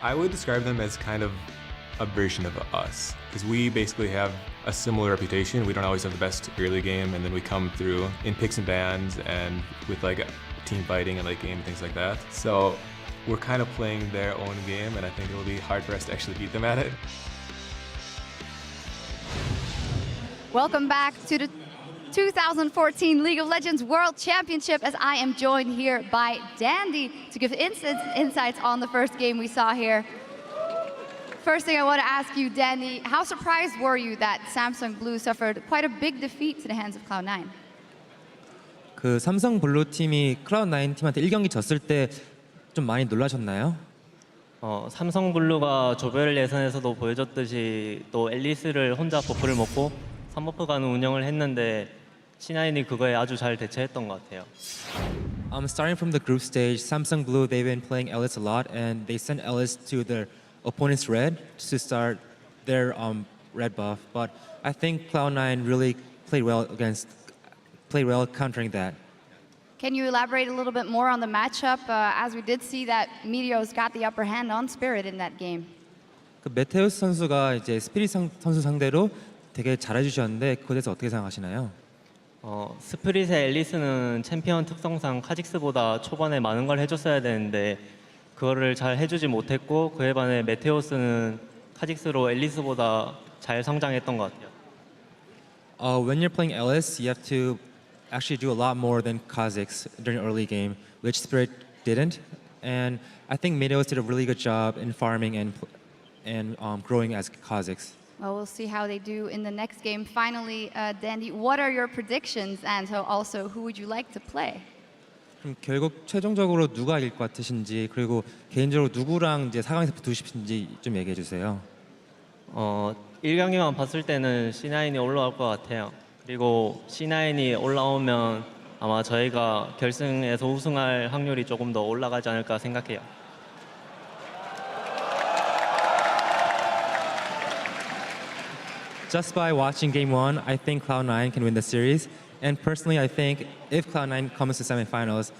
I would describe them as kind of a version of us, because we basically have a similar reputation. We don't always have the best early game, and then we come through in picks and bans and with like team fighting and late game and things like that. So we're kind of playing their own game, and I think it will be hard for us to actually beat them at it. Welcome back to the 2014 League of Legends World Championship, as I am joined here by Dandy to give insights on the first game we saw here. First thing I want to ask you, Dandy, how surprised were you that Samsung Blue suffered quite a big defeat to the hands of Cloud9? 그 삼성 블루 팀이 클라우드9 팀한테 1경기 졌을 때 좀 많이 놀라셨나요? 삼성 블루가 조별 예선에서도 보여줬듯이 또 앨리스를 혼자 버프를 먹고 3버프 가는 운영을 했는데 C9이 그거에 아주 잘 대처했던 것 같아요. Starting from the group stage, Samsung Blue, they've been playing Ellis a lot, and they sent Ellis to their opponent's red to start their red buff. But I think Cloud9 really played well countering that. Can you elaborate a little bit more on the matchup, as we did see that Meteos got the upper hand on Spirit in that game? 그 메테우스 선수가 이제 스피릿 선수 상대로 되게 잘해주셨는데 그에 대해서 어떻게 생각하시나요? 스프릿의 앨리스는 챔피언 특성상 카직스보다 초반에 많은 걸 해줬어야 되는데 그거를 잘 해주지 못했고 그에 반해 메테오스는 카직스로 앨리스보다 잘 성장했던 것 같아요. When you're playing Ellis, you have to actually do a lot more than Kha'Zix during the early game, which Spirit didn't. And I think Meteos did a really good job in farming and growing as Kha'Zix. Well, we'll see how they do in the next game. Finally, Dandy, what are your predictions? And so also, who would you like to play? 그럼 결국 최종적으로 누가 이길 것 같으신지, 그리고 개인적으로 누구랑 이제 4강에서 붙고 싶으신지 좀 얘기해 주세요. 1경기만 봤을 때는 C9이 올라올 것 같아요. 그리고 C9이 올라오면 아마 저희가 결승에서 우승할 확률이 조금 더 올라가지 않을까 생각해요. Just by watching Game 1, I think Cloud9 can win the series. And personally, I think if Cloud9 comes to semifinals,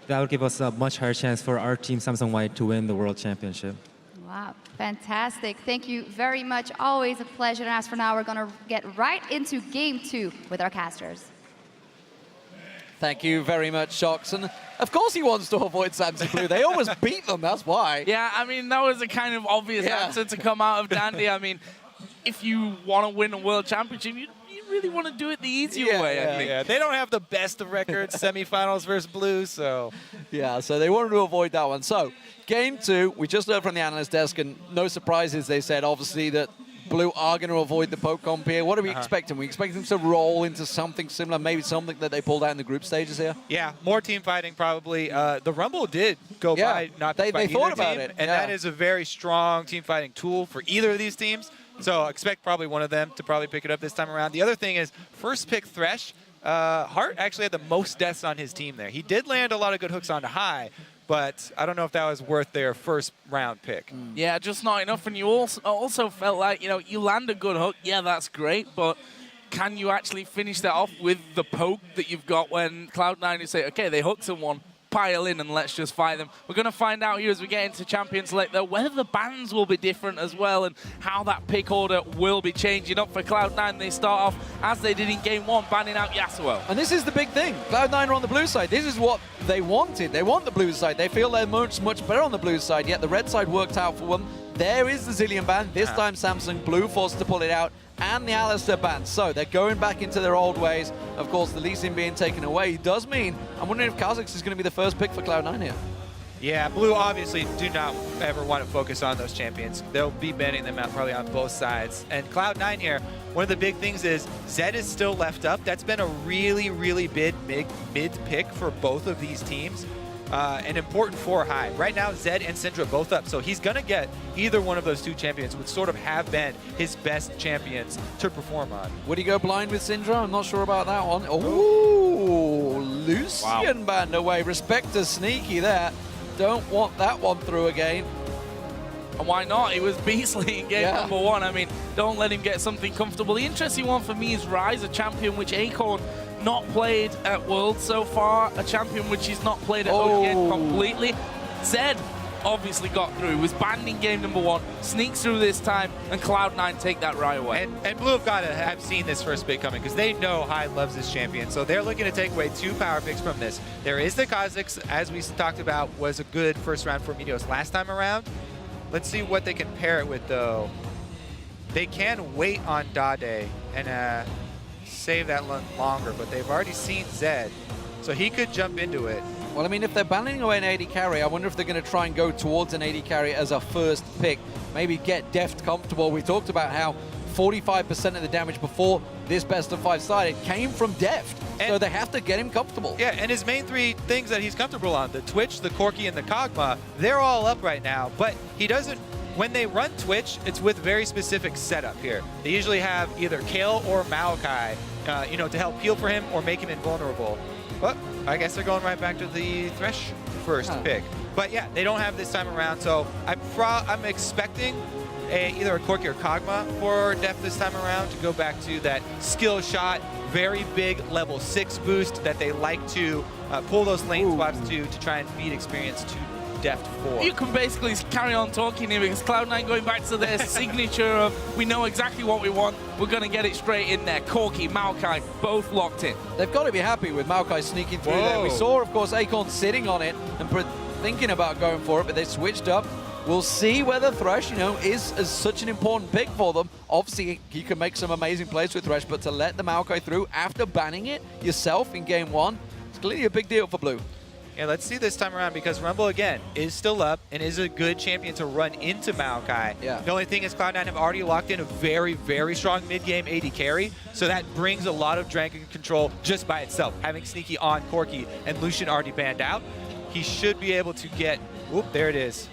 that would give us a much higher chance for our team, Samsung White, to win the World Championship. Wow, fantastic. Thank you very much. Always a pleasure. And as for now, we're going to get right into Game 2 with our casters. Thank you very much, Shox. And of course he wants to avoid Samsung Blue. They almost beat them, that's why. Yeah, I mean, that was a kind of obvious answer to come out of Dandy. I mean, if you want to win a world championship, you really want to do it the easier way, I think. Yeah, they don't have the best of records, semifinals versus Blue, so... Yeah, so they wanted to avoid that one. So, Game 2, we just heard from the analyst desk, and no surprises, they said, obviously, that Blue are going to avoid the poke comp here. What are we expecting? We expect them to roll into something similar, maybe something that they pulled out in the group stages here? Yeah, more team fighting probably. The Rumble did go by not they by thought either about team, it. and that is a very strong team fighting tool for either of these teams. So expect probably one of them to probably pick it up this time around. The other thing is, first pick Thresh, Hart actually had the most deaths on his team there. He did land a lot of good hooks onto high, but I don't know if that was worth their first round pick. Yeah, just not enough. And you also felt like, you know, you land a good hook, yeah, that's great, but can you actually finish that off with the poke that you've got when Cloud9 you say, okay, they hooked someone, pile in and let's just fight them. We're going to find out here as we get into Champions Select though whether the bans will be different as well and how that pick order will be changing up for Cloud9. They start off as they did in Game 1, banning out Yasuo. And this is the big thing. Cloud9 are on the blue side. This is what they wanted. They want the blue side. They feel they're much better on the blue side, yet the red side worked out for them. There is the Zillion ban. This time Samsung Blue forced to pull it out, and the Alistair ban. So they're going back into their old ways. Of course, the Lee Sin being taken away does mean, I'm wondering if Kha'Zix is going to be the first pick for Cloud9 here. Yeah, Blue obviously do not ever want to focus on those champions. They'll be banning them out probably on both sides. And Cloud9 here, one of the big things is Zed is still left up. That's been a really, really big mid pick for both of these teams. And important for high. Right now, Zed and Syndra both up, so he's going to get either one of those two champions, which sort of have been his best champions to perform on. Would he go blind with Syndra? I'm not sure about that one. Oh, Lucian banned away. Respect to Sneaky there. Don't want that one through again. And why not? It was beastly in game number 1. I mean, don't let him get something comfortable. The interesting one for me is Rise, a champion which Acorn not played at Worlds so far, a champion which he's not played at OGN completely. Zed obviously got through. He was banned in game number 1, sneaks through this time, and Cloud9 take that right away. And Blue have got to have seen this first pick coming because they know Hyde loves this champion. So they're looking to take away 2 power picks from this. There is the Kazakhs, as we talked about, was a good first round for Meteos last time around. Let's see what they can pair it with, though. They can wait on Dade and save that longer, but they've already seen Zed, so he could jump into it. Well, I mean, if they're banning away an AD carry, I wonder if they're going to try and go towards an AD carry as a first pick. Maybe get Deft comfortable. We talked about how 45% of the damage before this best of 5 started came from Deft, so they have to get him comfortable. Yeah, and his main 3 things that he's comfortable on, the Twitch, the Corki, and the Kog'Maw, they're all up right now, but he doesn't. When they run Twitch, it's with very specific setup here. They usually have either Kale or Maokai, you know, to help heal for him or make him invulnerable. But I guess they're going right back to the Thresh first pick. But yeah, they don't have this time around, so I'm expecting either a Corki or Kog'Maw for Def this time around to go back to that skill shot, very big level 6 boost that they like to pull those lane swaps to try and feed experience to Deft 4. You can basically carry on talking here because Cloud9 going back to their signature of we know exactly what we want, we're going to get it straight in there. Corki, Maokai, both locked in. They've got to be happy with Maokai sneaking through there. We saw, of course, Acorn sitting on it and thinking about going for it, but they switched up. We'll see whether Thresh, you know, is such an important pick for them. Obviously, he can make some amazing plays with Thresh, but to let the Maokai through after banning it yourself in game 1, it's clearly a big deal for Blue. Yeah, let's see this time around because Rumble, again, is still up and is a good champion to run into Maokai. Yeah. The only thing is Cloud9 have already locked in a very, very strong mid-game AD carry, so that brings a lot of Dragon control just by itself. Having Sneaky on Corki and Lucian already banned out, he should be able to get... Whoop, there it is.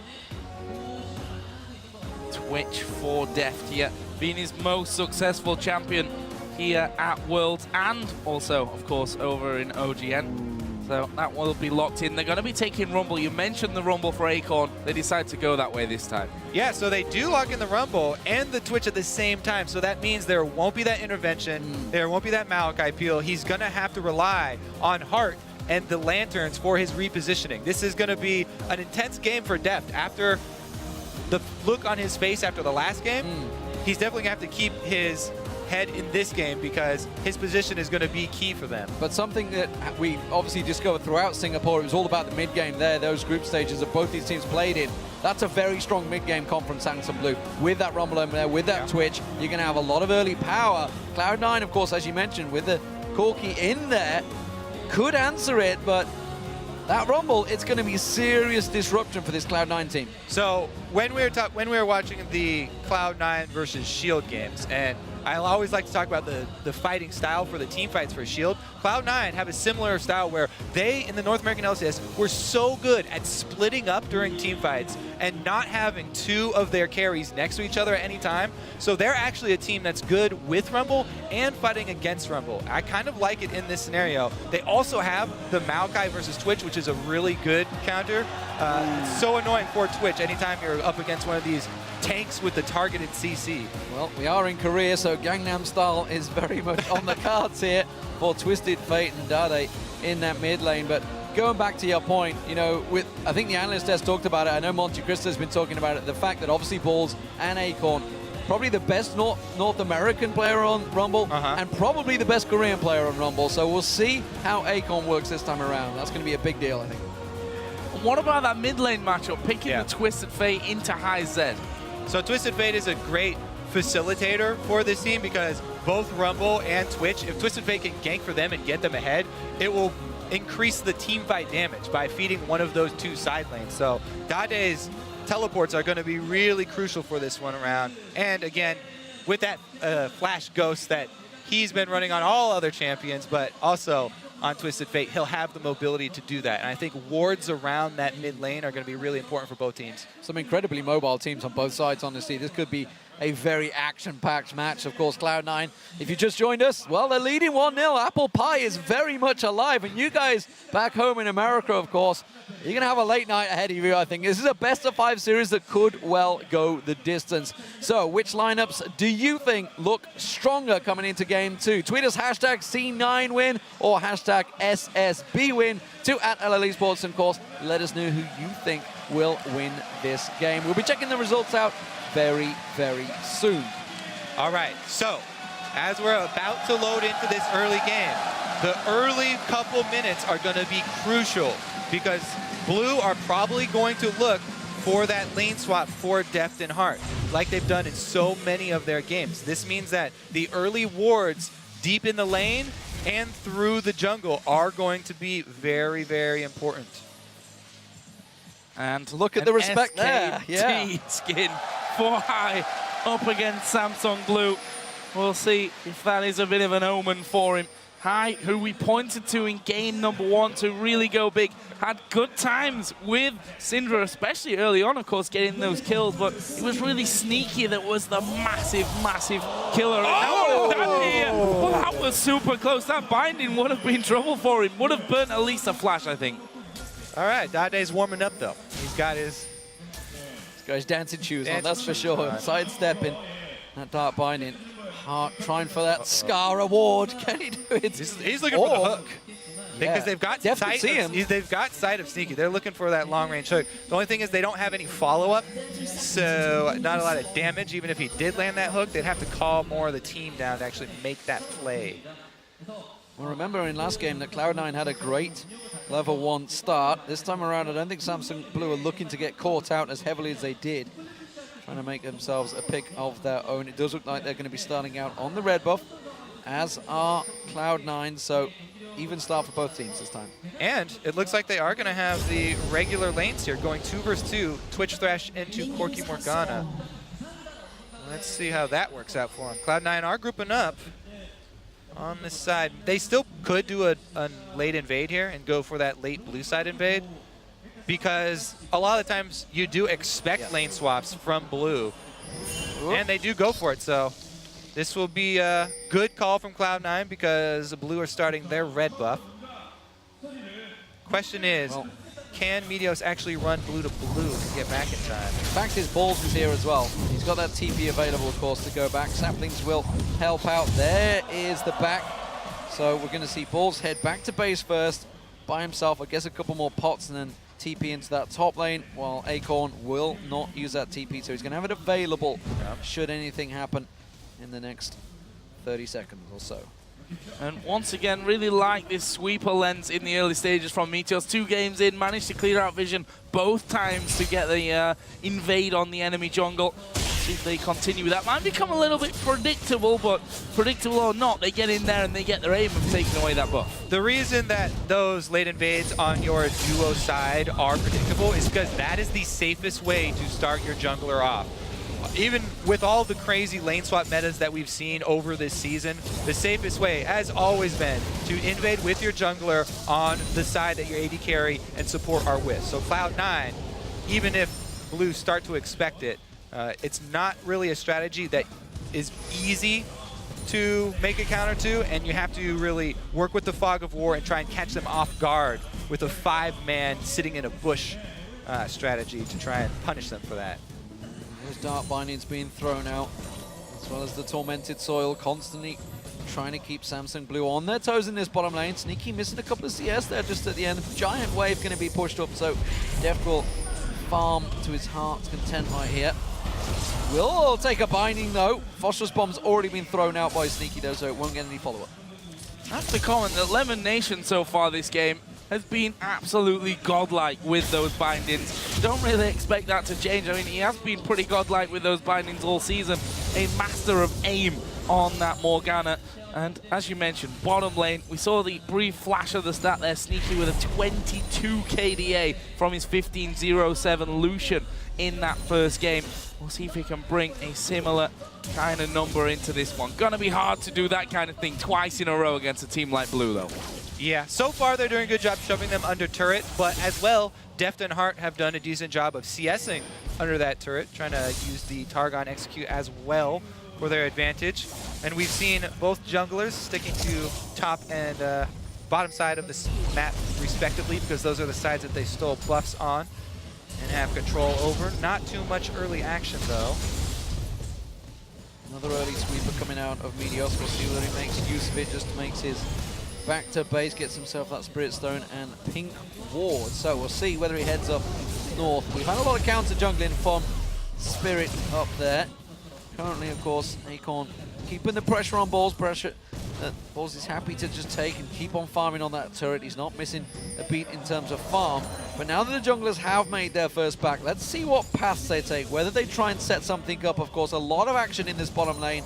Twitch for Deft here, being his most successful champion here at Worlds and also, of course, over in OGN. So that will be locked in. They're going to be taking Rumble. You mentioned the Rumble for Acorn. They decide to go that way this time. Yeah, so they do lock in the Rumble and the Twitch at the same time. So that means there won't be that intervention. There won't be that Maokai peel. He's going to have to rely on Heart and the Lanterns for his repositioning. This is going to be an intense game for Deft. After the look on his face after the last game, he's definitely going to have to keep his head in this game because his position is going to be key for them. But something that we obviously discovered throughout Singapore, it was all about the mid-game there, those group stages that both these teams played in. That's a very strong mid-game comp from Samsung Blue. With that Rumble over there, with that Twitch, you're going to have a lot of early power. Cloud9, of course, as you mentioned, with the Corki in there, could answer it, but that Rumble, it's going to be serious disruption for this Cloud9 team. So when we were watching the Cloud9 versus Shield games, and I always like to talk about the fighting style for the team fights for Shield. Cloud9 have a similar style where they, in the North American LCS, were so good at splitting up during team fights and not having 2 of their carries next to each other at any time. So they're actually a team that's good with Rumble and fighting against Rumble. I kind of like it in this scenario. They also have the Maokai versus Twitch, which is a really good counter. It's so annoying for Twitch anytime you're up against one of these tanks with the targeted CC. Well, we are in Korea, so Gangnam Style is very much on the cards here for Twisted Fate and Dade in that mid lane. But going back to your point, you know, I think the analyst has talked about it. I know Monte Cristo has been talking about it. The fact that obviously Balls and Acorn, probably the best North American player on Rumble and probably the best Korean player on Rumble. So we'll see how Acorn works this time around. That's going to be a big deal, I think. And what about that mid lane matchup, picking the Twisted Fate into high Z? So Twisted Fate is a great facilitator for this team because both Rumble and Twitch, if Twisted Fate can gank for them and get them ahead, it will increase the team fight damage by feeding one of those 2 side lanes. So Dade's teleports are going to be really crucial for this one around. And again, with that Flash Ghost that he's been running on all other champions, but also on Twisted Fate, he'll have the mobility to do that. And I think wards around that mid lane are going to be really important for both teams. Some incredibly mobile teams on both sides, honestly. This could be a very action-packed match. Of course, Cloud9, if you just joined us, well, they're leading 1-0. Apple Pie is very much alive. And you guys back home in America, of course, you're going to have a late night ahead of you, I think. This is a best-of-5 series that could well go the distance. So, which lineups do you think look stronger coming into Game 2? Tweet us hashtag C9 win or hashtag SSB win to @LL Esports. And, of course, let us know who you think will win this game. We'll be checking the results out very, very soon. All right, so as we're about to load into this early game, the early couple minutes are going to be crucial because Blue are probably going to look for that lane swap for Deft and Heart, like they've done in so many of their games. This means that the early wards deep in the lane and through the jungle are going to be very, very important. And look at the respect there. Yeah. Skin 4 high up against Samsung Blue. We'll see if that is a bit of an omen for him. High, who we pointed to in game number 1 to really go big, had good times with Syndra, especially early on, of course, getting those kills, but it was really Sneaky that was the massive, massive killer. Oh! Well, that was super close. That binding would have been trouble for him. Would have burnt at least a flash, I think. All right, Dade's warming up, though. He's got his dancing shoes on, that's for sure. Sidestepping that Dark Binding. Heart trying for that Scar award. Can he do it? He's looking for the hook. Because they've got sight of Sneaky. They're looking for that long-range hook. The only thing is they don't have any follow-up, so not a lot of damage. Even if he did land that hook, they'd have to call more of the team down to actually make that play. Well, remember in last game that Cloud9 had a great level 1 start. This time around, I don't think Samsung Blue are looking to get caught out as heavily as they did. Trying to make themselves a pick of their own. It does look like they're going to be starting out on the red buff, as are Cloud9, so even start for both teams this time. And it looks like they are going to have the regular lanes here, going 2 versus 2, Twitch Thresh into Corky Morgana. Let's see how that works out for them. Cloud9 are grouping up on this side. They still could do a late invade here and go for that late blue side invade, because a lot of times you do expect lane swaps from Blue, and they do go for it. So this will be a good call from Cloud9 because Blue are starting their red buff. Question is, can Meteos actually run blue to blue and get back in time? In fact, his balls is here as well. He's got that TP available, of course, to go back. Saplings will help out. There is the back. So we're going to see Balls head back to base first by himself. I guess a couple more pots and then TP into that top lane, while Acorn will not use that TP, so he's going to have it available should anything happen in the next 30 seconds or so. And once again, really like this sweeper lens in the early stages from Meteos. 2 games in, managed to clear out vision both times to get the invade on the enemy jungle. See if they continue with that. Might become a little bit predictable, but predictable or not, they get in there and they get their aim of taking away that buff. The reason that those late invades on your duo side are predictable is because that is the safest way to start your jungler off. Even with all the crazy lane swap metas that we've seen over this season, the safest way has always been to invade with your jungler on the side that your AD carry and support are with. So Cloud9, even if Blue start to expect it, it's not really a strategy that is easy to make a counter to, and you have to really work with the Fog of War and try and catch them off guard with a 5-man sitting in a bush strategy to try and punish them for that. Those Dark Bindings being thrown out, as well as the Tormented Soil, constantly trying to keep Samsung Blue on their toes in this bottom lane. Sneaky missing a couple of CS there just at the end. Giant wave going to be pushed up, so Deft will farm to his heart's content right here. Will take a binding though. Phosphorus Bomb's already been thrown out by Sneaky though, so it won't get any follow-up. That's the comment that Lemon Nation so far this game has been absolutely godlike with those bindings. Don't really expect that to change. I mean, he has been pretty godlike with those bindings all season. A master of aim on that Morgana. And as you mentioned, bottom lane, we saw the brief flash of the stat there. Sneaky with a 22 KDA from his 15-0-7 Lucian in that first game. We'll see if he can bring a similar kind of number into this one. Gonna be hard to do that kind of thing twice in a row against a team like Blue, though. Yeah, so far they're doing a good job shoving them under turret, but as well, Deft and Heart have done a decent job of CSing under that turret, trying to use the Targon execute as well for their advantage. And we've seen both junglers sticking to top and bottom side of this map respectively, because those are the sides that they stole buffs on and have control over. Not too much early action though. Another early sweeper coming out of Meteos. We'll see whether he makes use of it, just makes his back to base, gets himself that Spirit Stone and Pink Ward. So we'll see whether he heads up north. We've had a lot of counter jungling from Spirit up there. Currently, of course, Acorn keeping the pressure on Balls. Pressure that Balls is happy to just take and keep on farming on that turret. He's not missing a beat in terms of farm. But now that the junglers have made their first back, let's see what paths they take, whether they try and set something up. Of course, a lot of action in this bottom lane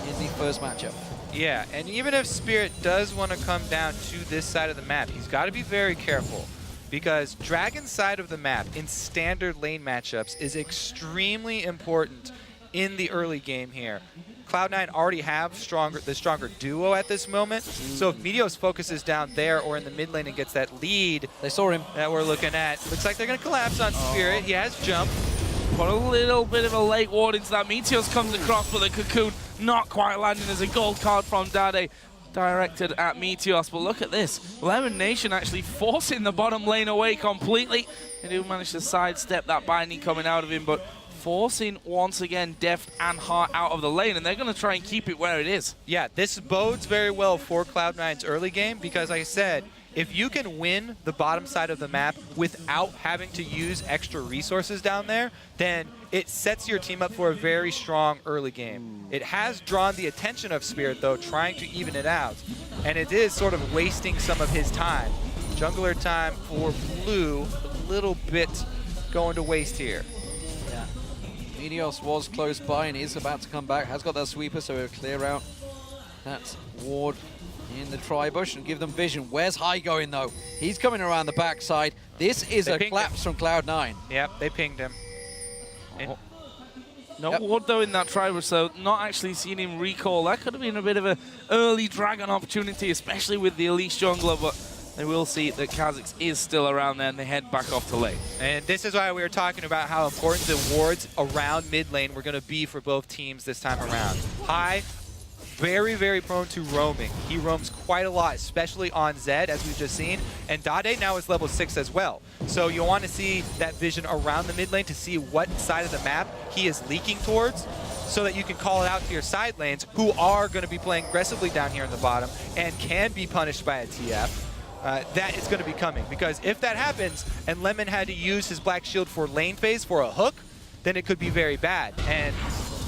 in the first matchup. Yeah, and even if Spirit does want to come down to this side of the map, he's got to be very careful, because Dragon's side of the map in standard lane matchups is extremely important in the early game here. Cloud9 already have the stronger duo at this moment, so if Meteos focuses down there or in the mid lane and gets that lead, they saw him, that we're looking at, looks like they're going to collapse on Spirit. He has jump. Put a little bit of a late ward into that. Meteos comes across, but the Cocoon not quite landing as a gold card from Dade directed at Meteos. But look at this. Lemon Nation actually forcing the bottom lane away completely. They do manage to sidestep that binding coming out of him, but forcing once again Deft and Heart out of the lane, and they're going to try and keep it where it is. Yeah, this bodes very well for Cloud9's early game, because like I said, if you can win the bottom side of the map without having to use extra resources down there, then it sets your team up for a very strong early game. It has drawn the attention of Spirit, though, trying to even it out, and it is sort of wasting some of his time. Jungler time for Blue, a little bit going to waste here. Yeah. Meteos was close by and is about to come back, has got that sweeper, so he'll clear out that ward in the tri-bush and give them vision. Where's High going, though? He's coming around the backside. This is a collapse from Cloud9. Yep, they pinged him. No ward, though, in that tri-bush, so not actually seeing him recall. That could have been a bit of an early Dragon opportunity, especially with the Elise jungler, but they will see that Kha'Zix is still around there, and they head back off to lane. And this is why we were talking about how important the wards around mid lane were going to be for both teams this time around. High, very, very prone to roaming. He roams quite a lot, especially on Zed, as we've just seen. And Dade now is level 6 as well. So you want to see that vision around the mid lane to see what side of the map he is leaking towards, so that you can call it out to your side lanes, who are going to be playing aggressively down here in the bottom and can be punished by a TF. That is going to be coming, because if that happens and Lemon had to use his Black Shield for lane phase for a hook, then it could be very bad, and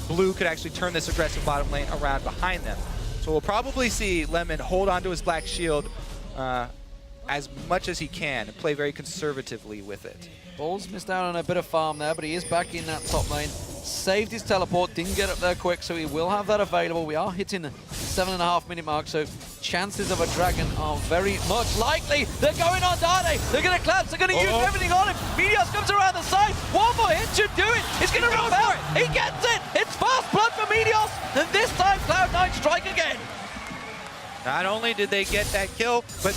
Blue could actually turn this aggressive bottom lane around behind them. So we'll probably see Lemon hold on to his Black Shield as much as he can and play very conservatively with it. Balls missed out on a bit of farm there, but he is back in that top lane. Saved his teleport, didn't get up there quick, so he will have that available. We are hitting the 7.5 minute mark, so chances of a Dragon are very much likely. They're going on Dade. They're going to collapse. They're going to use everything on him. Meteos comes around the side. One more hit should do it. He's going to run out. He gets it. It's fast blood for Meteos. And this time, Cloud9 strike again. Not only did they get that kill, but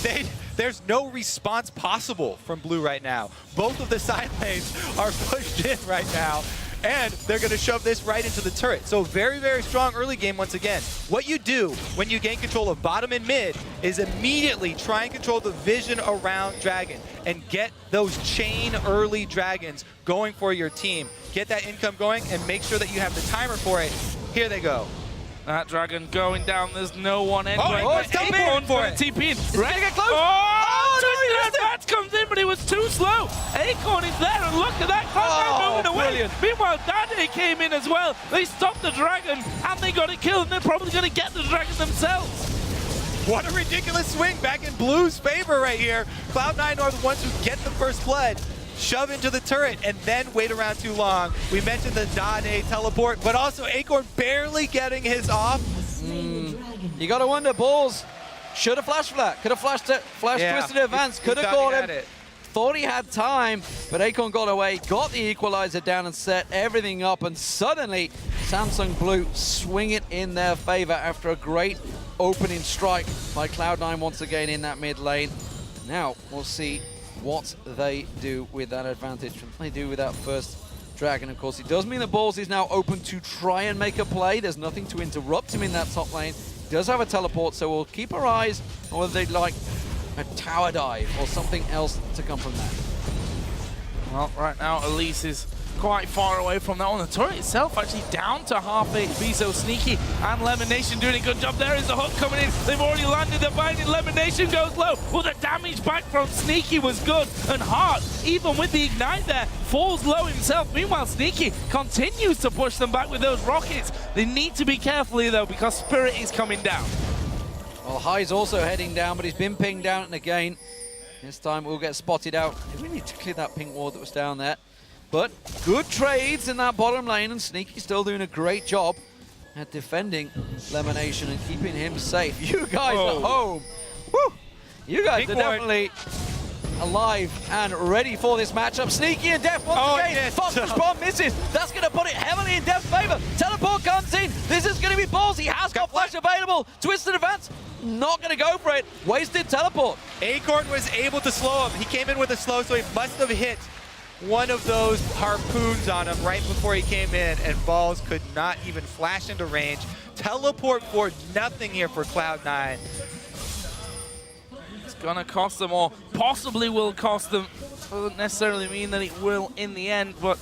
there's no response possible from Blue right now. Both of the side lanes are pushed in right now, and they're going to shove this right into the turret. So very, very strong early game once again. What you do when you gain control of bottom and mid is immediately try and control the vision around Dragon and get those chain early Dragons going for your team. Get that income going and make sure that you have the timer for it. Here they go. That Dragon going down, there's no one anyway. It's Acorn for it. TP in. Ready to get close. That comes in, but he was too slow. Acorn is there, and look at that. Cloud9 moving away. Brilliant. Meanwhile, Dade came in as well. They stopped the Dragon, and they got it killed, and they're probably going to get the Dragon themselves. What a ridiculous swing back in Blue's favor right here. Cloud9 are the ones who get the first blood, shove into the turret, and then wait around too long. We mentioned the Dade teleport, but also Acorn barely getting his off. You got to wonder, Balls should have flashed flat. Could have flashed twisted advance. Could have caught him. Thought he had time, but Acorn got away, got the equalizer down and set everything up, and suddenly Samsung Blue swing it in their favor after a great opening strike by Cloud9 once again in that mid lane. Now we'll see what they do with that advantage, what they do with that first Dragon. Of course, it does mean that Balls is now open to try and make a play. There's nothing to interrupt him in that top lane. He does have a teleport, so we'll keep our eyes on whether they'd like a tower dive or something else to come from that. Well, right now, Elise is quite far away from that one. The turret itself actually down to half HP, so Sneaky and Lemon Nation doing a good job. There is the hook coming in. They've already landed the binding. Lemon Nation goes low. Well, the damage back from Sneaky was good. And Hart, even with the ignite there, falls low himself. Meanwhile, Sneaky continues to push them back with those rockets. They need to be careful here, though, because Spirit is coming down. Well, High's also heading down, but he's been pinged down and again. This time we'll get spotted out. We need to clear that pink ward that was down there. But good trades in that bottom lane, and Sneaky still doing a great job at defending Lemonation and keeping him safe. You guys at home, woo! You guys are definitely alive and ready for this matchup. Sneaky and Def once again. Phosphorus bomb misses. That's going to put it heavily in Def's favor. Teleport comes in. This is going to be balls. He has got flash available. Twisted advance. Not going to go for it. Wasted teleport. Acorn was able to slow him. He came in with a slow, so he must have hit one of those harpoons on him right before he came in, and Balls could not even flash into range. Teleport for nothing here for Cloud9. It's gonna cost them, or possibly will cost them. Doesn't necessarily mean that it will in the end, but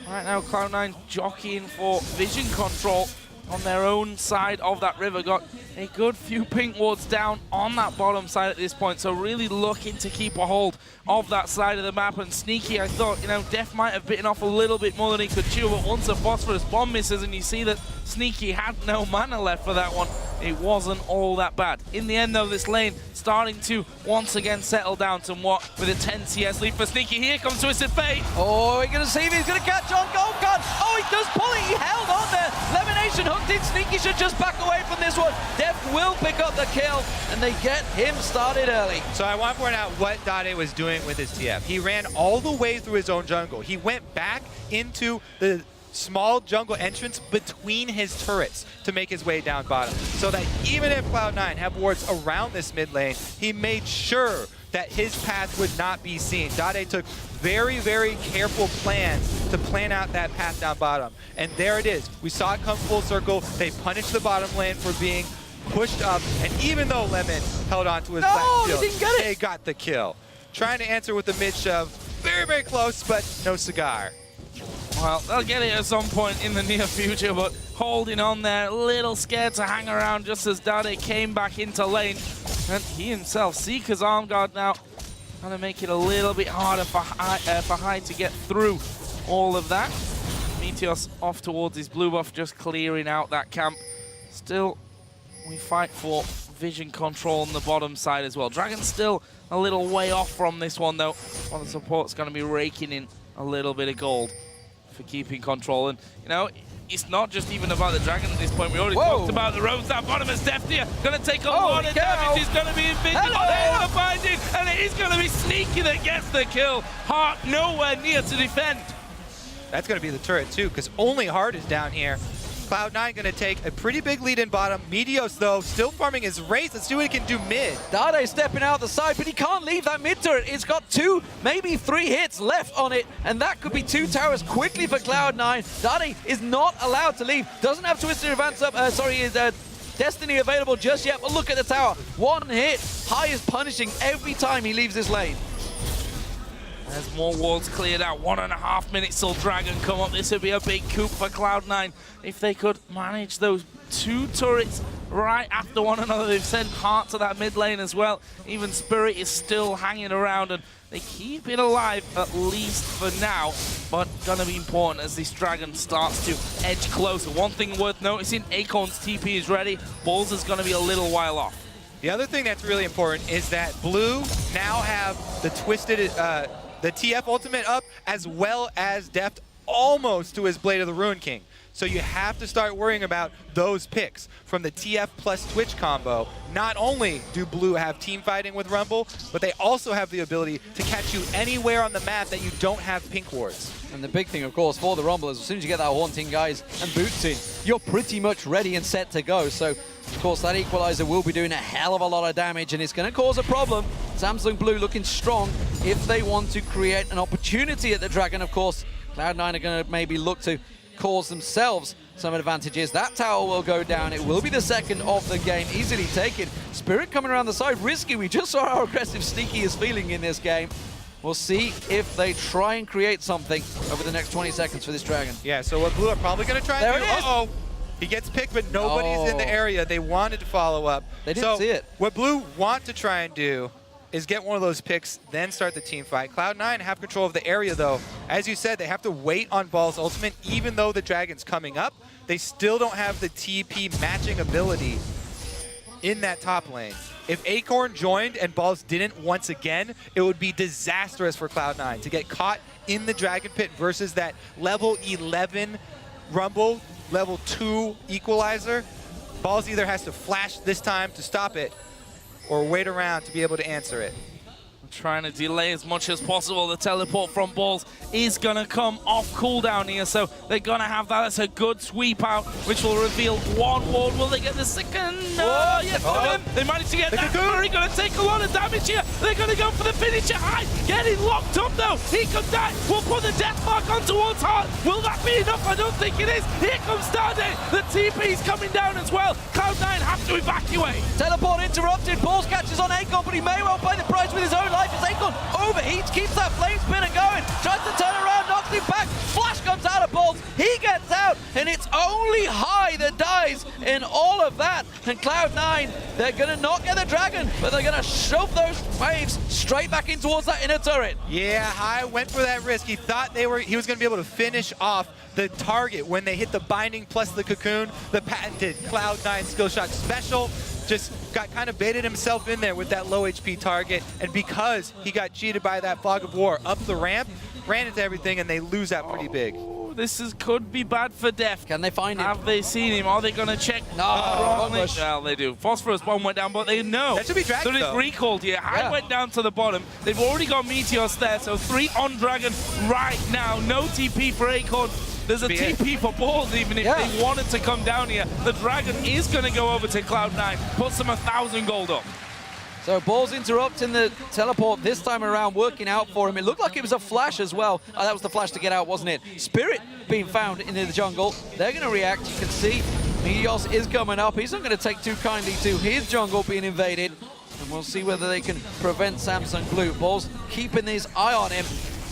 right now Cloud9 jockeying for vision control on their own side of that river. Got a good few pink wards down on that bottom side at this point, so really looking to keep a hold of that side of the map. And Sneaky, I thought, you know, Def might have bitten off a little bit more than he could chew, but once a phosphorus bomb misses and you see that Sneaky had no mana left for that one, it wasn't all that bad. In the end, though, this lane starting to once again settle down somewhat with a 10 CS lead for Sneaky. Here comes Twisted Fate. Oh, we're going to see if he's going to catch on Gold Gun. Oh, he does pull it. He held on there. Lemonation hooked in. Sneaky should just back away from this one. Def will pick up the kill, and they get him started early. So I want to point out what Dade was doing with his TF. He ran all the way through his own jungle. He went back into the small jungle entrance between his turrets to make his way down bottom, so that even if Cloud9 have wards around this mid lane, he made sure that his path would not be seen. Dade took very, very careful plans to plan out that path down bottom. And there it is. We saw it come full circle. They punished the bottom lane for being pushed up, and even though Lemon held on to his flat shield, didn't get it. they got the kill. Trying to answer with the mid shove. Very, very close, but no cigar. Well, they'll get it at some point in the near future, but holding on there, a little scared to hang around just as Dade came back into lane. And he himself, Seeker's arm guard now, trying to make it a little bit harder for High to get through all of that. Meteos off towards his blue buff, just clearing out that camp. Still, we fight for vision control on the bottom side as well. Dragon's still a little way off from this one, though. Well, the support's going to be raking in a little bit of gold for keeping control. And, you know, it's not just even about the Dragon at this point. We already talked about the roads. That bottom is Def here. Going to take a lot of damage. He's going to be invisible. They want to find it. And it is going to be Sneaky that gets the kill. Hart nowhere near to defend. That's going to be the turret, too, because only Hart is down here. Cloud9 going to take a pretty big lead in bottom. Meteos, though, still farming his race. Let's see what he can do mid. Dade stepping out the side, but he can't leave that mid turret. It's got 2, maybe 3 hits left on it, and that could be 2 towers quickly for Cloud9. Dade is not allowed to leave. Doesn't have Twisted Advance up, his Destiny available just yet, but look at the tower. 1 hit. High is punishing every time he leaves this lane. As more wards cleared out, 1.5 minutes till Dragon come up. This would be a big coup for Cloud9 if they could manage those 2 turrets right after one another. They've sent Hart to that mid lane as well. Even Spirit is still hanging around, and they keep it alive, at least for now. But gonna be important as this Dragon starts to edge closer. One thing worth noticing, Acorn's TP is ready. Balls is gonna be a little while off. The other thing that's really important is that Blue now have the Twisted, the TF ultimate up, as well as Deft almost to his Blade of the Ruin King. So you have to start worrying about those picks from the TF plus Twitch combo. Not only do Blue have team fighting with Rumble, but they also have the ability to catch you anywhere on the map that you don't have pink wards. And the big thing, of course, for the Rumble is as soon as you get that Haunting Guise and Boots in, you're pretty much ready and set to go. So, of course, that Equalizer will be doing a hell of a lot of damage, and it's going to cause a problem. Samsung Blue looking strong if they want to create an opportunity at the Dragon. Of course, Cloud9 are going to maybe look to cause themselves some advantages. That tower will go down. It will be the second of the game, easily taken. Spirit coming around the side, risky. We just saw how aggressive Sneaky is feeling in this game. We'll see if they try and create something over the next 20 seconds for this Dragon. Yeah, so what Blue are probably going to try and do... Uh-oh! He gets picked, but nobody's in the area. They wanted to follow up. They didn't see it. What Blue want to try and do is get one of those picks, then start the team fight. Cloud9 have control of the area, though. As you said, they have to wait on Ball's ultimate. Even though the Dragon's coming up, they still don't have the TP matching ability in that top lane. If Acorn joined and Balls didn't once again, it would be disastrous for Cloud9 to get caught in the Dragon Pit versus that level 11 Rumble, level 2 Equalizer. Balls either has to flash this time to stop it or wait around to be able to answer it. Trying to delay as much as possible. The teleport from Balls is going to come off cooldown here, so they're going to have that. That's a good sweep out, which will reveal one ward. Will they get the second? No, yes, they managed to get that. They're going to take a lot of damage here. They're going to go for the finisher high. Getting locked up, though. He could die. We'll put the death mark on towards Heart. Will that be enough? I don't think it is. Here comes Stardate. The TP's coming down as well. Cloud9 have to evacuate. Teleport interrupted. Balls catches on Acorn, but he may well pay the price with his own life as Acorn overheats, keeps that flame spinner going, tries to turn around, knocks him back. Flash comes out of Balls. He gets out, and it's only High that dies in all of that. And Cloud9, they're going to not get the Dragon, but they're going to shove those waves straight back in towards that inner turret. Yeah, High went for that risk. He thought he was going to be able to finish off the target when they hit the binding plus the cocoon, the patented Cloud9 skill shot special. Just got kind of baited himself in there with that low HP target, and because he got cheated by that Fog of War up the ramp, ran into everything, and they lose that pretty big. This could be bad for Def. Can they find him? Have they seen him? Are they going to check? No, well, they do. Phosphorus bomb went down, but they know. That should be Dragon, so it's recalled here. High went down to the bottom. They've already got Meteos there, so 3 on Dragon right now. No TP for Acorn. There's a TP for Balls even if they wanted to come down here. The Dragon is going to go over to Cloud9, put some 1,000 gold up. So Balls interrupting the teleport this time around, working out for him. It looked like it was a flash as well. Oh, that was the flash to get out, wasn't it? Spirit being found in the jungle. They're going to react. You can see Meteos is coming up. He's not going to take too kindly to his jungle being invaded. And we'll see whether they can prevent Samsung Blue. Balls keeping his eye on him.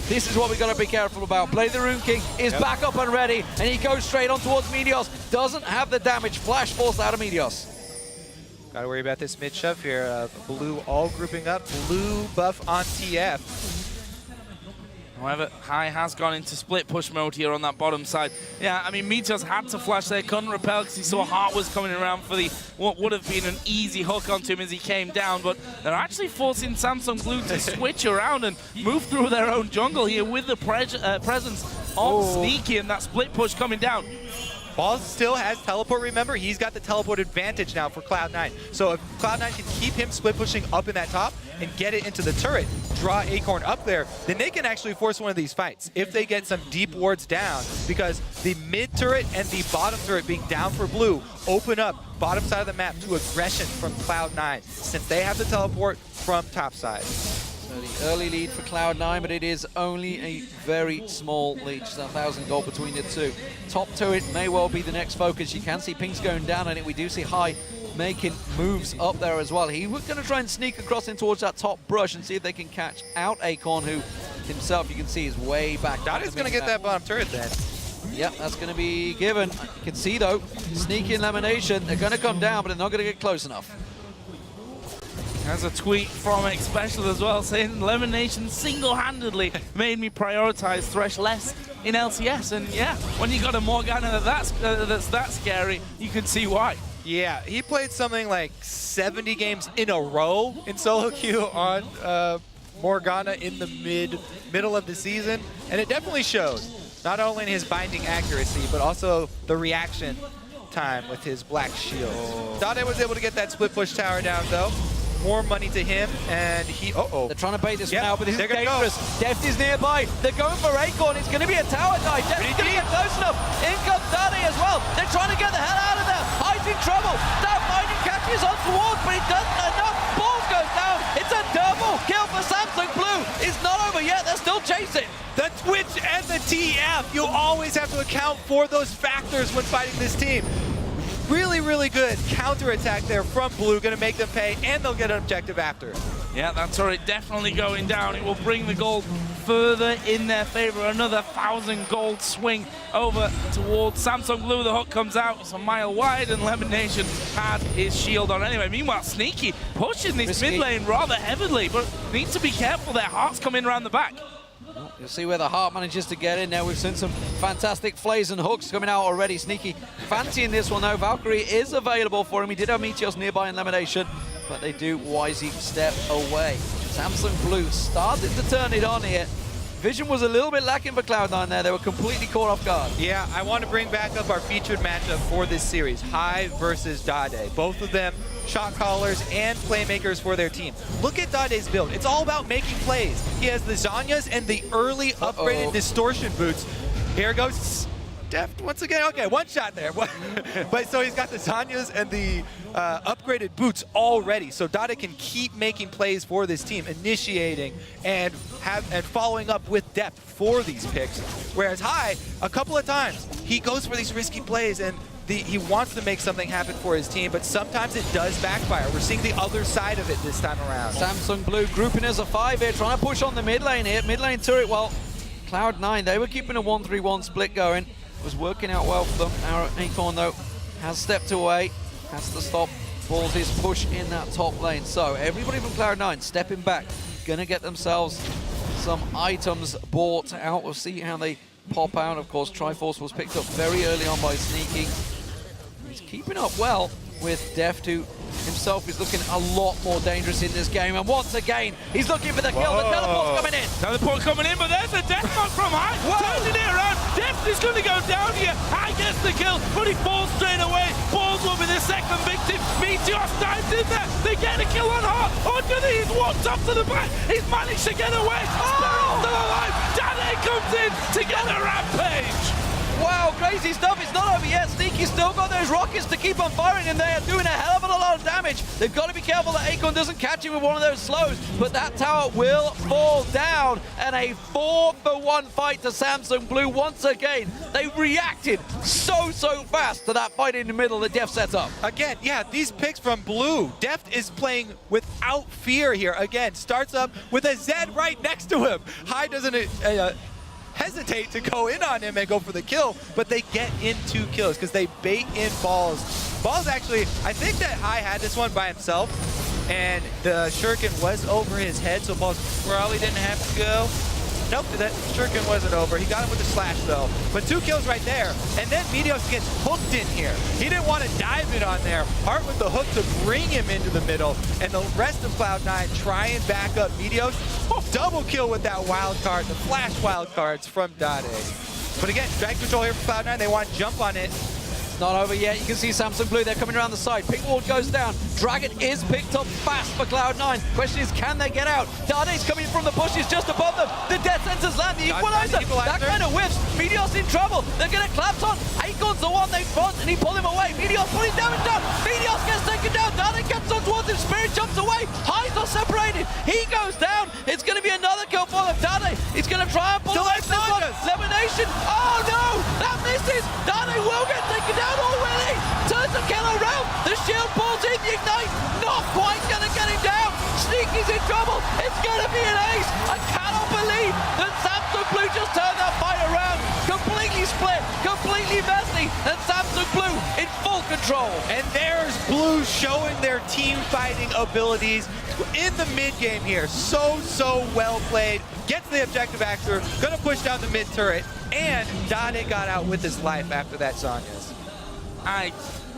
This is what we got to be careful about. Play the Rune King is back up and ready, and he goes straight on towards Meteos. Doesn't have the damage. Flash forced out of Meteos. Got to worry about this mid shove here. Blue all grouping up. Blue buff on TF. However, High has gone into split push mode here on that bottom side. Yeah, I mean, Meteos had to flash there, couldn't repel because he saw Heart was coming around for the what would have been an easy hook onto him as he came down, but they're actually forcing Samsung Blue to switch around and move through their own jungle here with the presence of Sneaky and that split push coming down. Balls still has teleport, remember? He's got the teleport advantage now for Cloud9. So if Cloud9 can keep him split pushing up in that top and get it into the turret, draw Acorn up there, then they can actually force one of these fights if they get some deep wards down, because the mid turret and the bottom turret being down for Blue open up bottom side of the map to aggression from Cloud9 since they have the teleport from top side. So the early lead for Cloud9, but it is only a very small lead, just 1,000 gold between the two. Top turret may well be the next focus. You can see pings going down on it. We do see High making moves up there as well. He was going to try and sneak across in towards that top brush and see if they can catch out Acorn, who himself you can see is way back. That is going to get that bottom turret then. Yep, that's going to be given. You can see though, sneaky elimination. They're going to come down, but they're not going to get close enough. There's a tweet from X Special as well saying elimination single-handedly made me prioritize Thresh less in LCS. And yeah, when you got a Morgana that's that scary, you can see why. Yeah, he played something like 70 games in a row in solo queue on Morgana in the middle of the season, and it definitely showed. Not only in his binding accuracy, but also the reaction time with his black shield. Dade was able to get that split push tower down though. More money to him, and he... They're trying to bait this one out, but this is dangerous. Deft is nearby. They're going for Acorn. It's going to be a tower dive. Deft is going to get close enough. In comes Dade as well. They're trying to get the hell out of there. High's in trouble. That binding catches on towards, but it doesn't enough. Balls goes down. It's a double kill for Samsung Blue. It's chasing. The Twitch and the TF. You always have to account for those factors when fighting this team. Really, really good counterattack there from Blue. Going to make them pay, and they'll get an objective after. Yeah, that turret definitely going down. It will bring the gold further in their favor. Another 1,000 gold swing over towards Samsung Blue. The hook comes out. It's a mile wide, and Lemon Nation had his shield on anyway. Meanwhile, Sneaky pushing this mid lane rather heavily, but needs to be careful. Their Hearts come in around the back. You'll see where the Heart manages to get in there. We've seen some fantastic flays and hooks coming out already. Sneaky fancying this one though. Valkyrie is available for him. He did have Meteos nearby in Lemonation, but they do wisely step away. Samsung Blue started to turn it on here. Vision was a little bit lacking for Cloud9 there. They were completely caught off guard. Yeah, I want to bring back up our featured matchup for this series, Hive versus Dade. Both of them shot callers and playmakers for their team. Look at Dade's build. It's all about making plays. He has the Zhonya's and the early upgraded distortion boots. Here goes Deft once again. Okay, one shot there. But so he's got the Zhonya's and the upgraded boots already. So Dade can keep making plays for this team, initiating and following up with depth for these picks. Whereas High, a couple of times, he goes for these risky plays and he wants to make something happen for his team, but sometimes it does backfire. We're seeing the other side of it this time around. Samsung Blue grouping as a 5 here, trying to push on the mid lane here. Mid lane turret, well, Cloud9, they were keeping a 1-3-1 split going. It was working out well for them. Now Acorn, though, has stepped away, has to stop Ballsy's push in that top lane. So everybody from Cloud9 stepping back, gonna get themselves some items bought out. We'll see how they pop out. Of course, Triforce was picked up very early on by Sneaky. He's keeping up well with Deft, who himself is looking a lot more dangerous in this game. And once again, he's looking for the kill. The teleport's coming in. Teleport coming in, but there's a death mark from High. Turning it around. Deft is going to go down here. High gets the kill, but he falls straight away. Balls will be the second victim. Meteos dives in there. They get a kill on Heart. Underneath, he's walked up to the back. He's managed to get away. Spirit's still alive. Dade comes in to get a rampage. Wow, crazy stuff. It's not over yet. Sneaky's still got those rockets to keep on firing, and they are doing a hell of a lot of damage. They've got to be careful that Acorn doesn't catch him with one of those slows, but that tower will fall down, and a 4-for-1 fight to Samsung Blue once again. They reacted so fast to that fight in the middle that Deft sets up. Again, yeah, these picks from Blue. Deft is playing without fear here. Again, starts up with a Zed right next to him. High doesn't hesitate to go in on him and go for the kill, but they get in 2 kills because they bait in Balls. Balls actually, I think that High had this one by himself, and the Shuriken was over his head, so Balls probably didn't have to go. Nope, that Shuriken wasn't over. He got him with the slash though. But 2 kills right there, and then Meteos gets hooked in here. He didn't want to dive it on there. Heart with the hook to bring him into the middle, and the rest of Cloud9 try and back up Meteos. Oh, double kill with that wild card, the flash wild cards from Dade. But again, drag control here for Cloud9. They want to jump on it. Not over yet. You can see Samsung Blue, they're coming around the side. Pink ward goes down. Dragon is picked up fast for Cloud9. Question is, can they get out? Dade's coming from the bushes just above them. The death sentence land, the equalizer. That kind of whiffs. Meteos in trouble. They're going to collapse on. Acorn's the one they front, and he pulled him away. Meteos putting damage down. Meteos gets taken down. Dade gets on towards him. Spirit jumps away. Highs are separated. He goes down. It's going to be another kill for them. Dade, he's going to try and pull away this one. Lemonation. Oh no! That misses. Dade will get taken down already. Turns the kill around. The shield pulls in the ignite. Not quite going to get him down. Sneaky's in trouble. It's going to be an ace. I cannot believe that Samsung Blue just turned that fight around. Completely split, completely messy, and Samsung Blue in full control. And there's Blue showing their team fighting abilities in the mid game here. So well played. Gets the objective after. Gonna push down the mid turret. And Dade got out with his life after that Zhonya's. I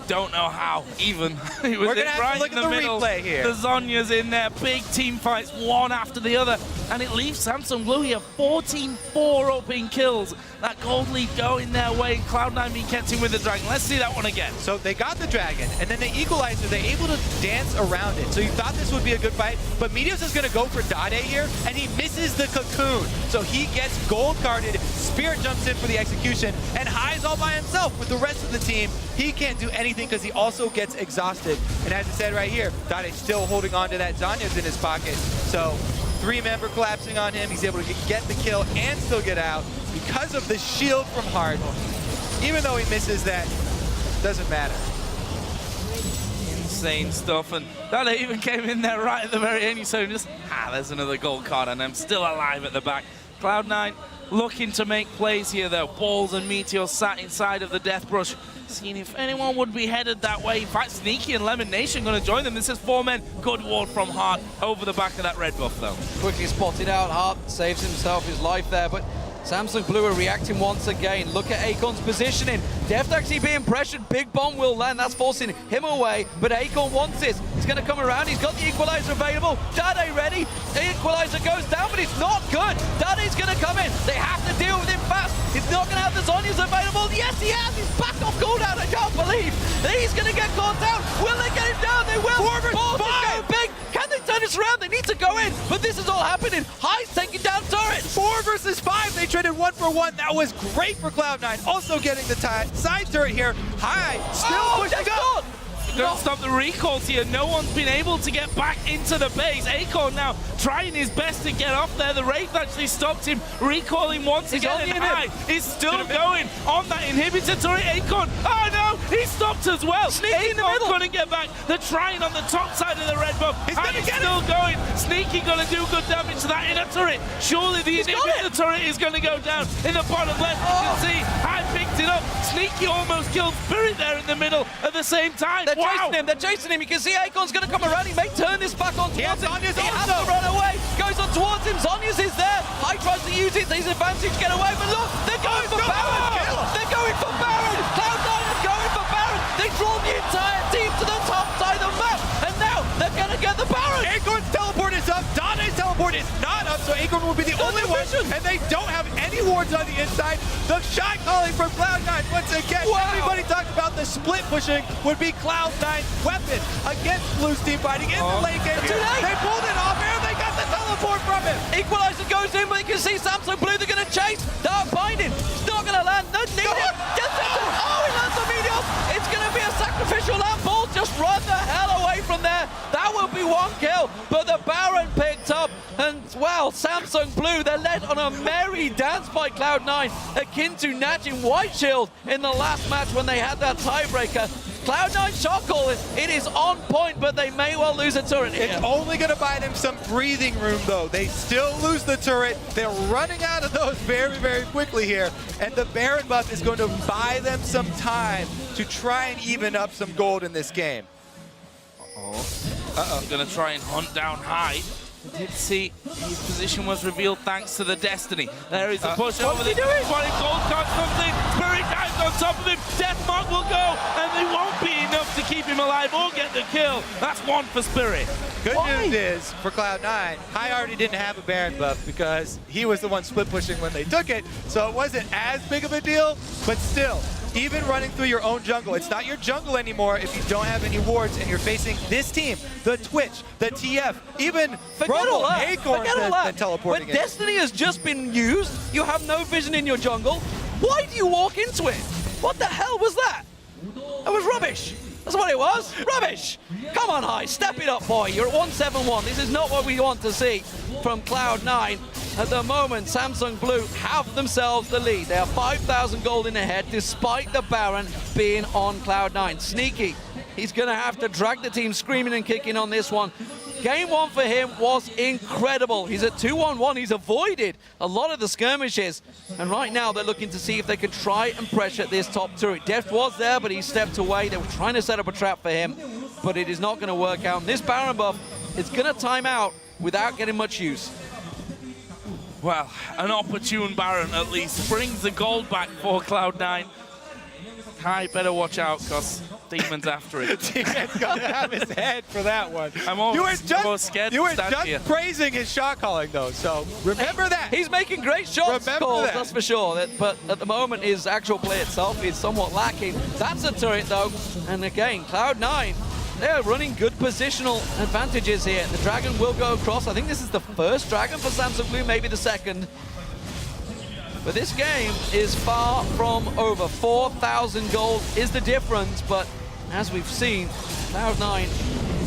don't know how, even. It was We're gonna have right to look in at the middle. replay here. The Zhonya's in there, big team fights, one after the other, and it leaves Samsung Blue here 14-4 up in kills. That gold lead going their way, Cloud9 being kept in with the Dragon. Let's see that one again. So they got the Dragon, and then the Equalizer, they're able to dance around it. So you thought this would be a good fight, but Meteos is gonna go for Dade here, and he misses the Cocoon. So he gets gold carded, Spirit jumps in for the execution, and High's all by himself with the rest of the team. He can't do anything because he also gets exhausted. And as I said right here, Dade's still holding on to that Zhonya's in his pocket. So 3-member collapsing on him. He's able to get the kill and still get out because of the shield from Hart. Even though he misses that, doesn't matter. Insane stuff, and that even came in there right at the very end. You saw him just, there's another gold card, and I'm still alive at the back. Cloud9 looking to make plays here, though. Balls and Meteor sat inside of the Death Brush, seeing if anyone would be headed that way. In fact, Sneaky and Lemon Nation going to join them. This is 4 men. Good ward from Hart over the back of that red buff, though. Quickly spotted out, Hart saves himself his life there, but Samsung Blue are reacting once again. Look at Acorn's positioning. Deft actually being pressured. Big bomb will land. That's forcing him away. But Acorn wants this. He's going to come around. He's got the equalizer available. Dade ready. The equalizer goes down, but it's not good. Dade's going to come in. They have to deal with him fast. He's not going to have the Zhonya's available. Yes, he has. He's back off cooldown. I can't believe that he's going to get caught down. Will they get him down? They will. 4 versus 5. Big. Can they turn this around? They need to go in. But this is all happening. High's taking down turrets. 4 versus 5. They traded 1 for 1. That was great for Cloud9. Also getting the side turret here. High still pushing up. Don't stop the recalls here. No one's been able to get back into the base. Acorn now trying his best to get off there. The Wraith actually stopped him, recalling once again. And High is still going on that inhibitor turret. Acorn, oh no, he stopped as well. Sneaky in the middle. Couldn't get back. They're trying on the top side of the red buff. He's High gonna is get still going. Sneaky gonna do good damage to that inner turret. Surely the inhibitor turret is gonna go down in the bottom left. You can see High picked it up. Sneaky almost killed Spirit there in the middle at the same time. They're chasing him. They're chasing him. You can see Acorn's going to come around. He may turn this back on towards him. Zhonya's He has also. to run away. Goes on towards him. Zhonya's is there. High tries to use it to his advantage to get away. But look, they're going for Baron. They're going for Baron. Cloud9 are going for Baron. They draw the entire team to the top side of the map. And now they're going to get the Baron. Acorn's teleport is up. Dade's teleport is not up, so Acorn will be the only one. And they don't have any wards on the inside. The shot calling from Cloud9 once again. Wow. Everybody talked about the split pushing would be Cloud9's weapon against Blue's team fighting in the late game. Too late. They pulled it off and they got the teleport from him. Equalizer goes in, but you can see Samsung Blue. They're going to chase. Dark binding. It's not going to land. No need it. Oh, he lands the Meteor. It's going to be a sacrificial lamp ball. Just run the hell away from there. That will be 1 kill. But the Baron picked up. And, well, Samsung Blue, they're led on a merry dance by Cloud9, akin to Natch in White Shield in the last match when they had that tiebreaker. Cloud9 shot calling, it is on point, but they may well lose a turret here. It's only going to buy them some breathing room, though. They still lose the turret. They're running out of those very, very quickly here. And the Baron buff is going to buy them some time to try and even up some gold in this game. Gonna try and hunt down High. I did see his position was revealed thanks to the Destiny. There is a push over the doing? Gold card comes in. Spirit dives on top of him. Deathmark will go, and they won't be enough to keep him alive or get the kill. That's 1 for Spirit. Good news is, for Cloud9, High already didn't have a Baron buff because he was the one split pushing when they took it, so it wasn't as big of a deal, but still, even running through your own jungle, it's not your jungle anymore if you don't have any wards and you're facing this team, the Twitch, the TF, even Acorn has been teleporting When Destiny has just been used, you have no vision in your jungle. Why do you walk into it? What the hell was that? That was rubbish. That's what it was. Rubbish. Come on, High. Step it up, boy. You're at 171. This is not what we want to see from Cloud9. At the moment, Samsung Blue have themselves the lead. They are 5,000 gold in ahead, despite the Baron being on Cloud9. Sneaky. He's going to have to drag the team screaming and kicking on this one. Game 1 for him was incredible. He's at 2-on-1. He's avoided a lot of the skirmishes. And right now, they're looking to see if they can try and pressure this top turret. Deft was there, but he stepped away. They were trying to set up a trap for him, but it is not going to work out. And this Baron buff, it's going to time out without getting much use. Well, an opportune Baron at least brings the gold back for Cloud9. High better watch out, because Demon's after it. Demon's gonna have his head for that one. I'm almost scared You to were stand just here. praising his shot calling, though, so remember that. He's making great shots, Remember calls, that. that's for sure. But at the moment, his actual play itself is somewhat lacking. That's a turret, though. And again, Cloud9, they're running good positional advantages here. The Dragon will go across. I think this is the first Dragon for Samsung Blue, maybe the second. But this game is far from over. 4,000 gold is the difference, but as we've seen, Cloud9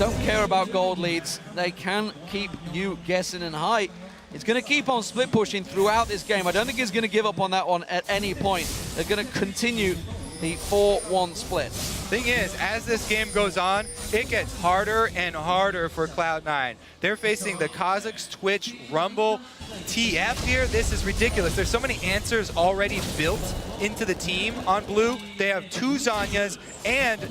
don't care about gold leads. They can keep you guessing, and High is going to keep on split pushing throughout this game. I don't think he's going to give up on that one at any point. They're going to continue the 4-1 split. Thing is, as this game goes on, it gets harder and harder for Cloud9. They're facing the Kazakhs, Twitch, Rumble, TF here. This is ridiculous. There's so many answers already built into the team on Blue. They have 2 Zanyas, and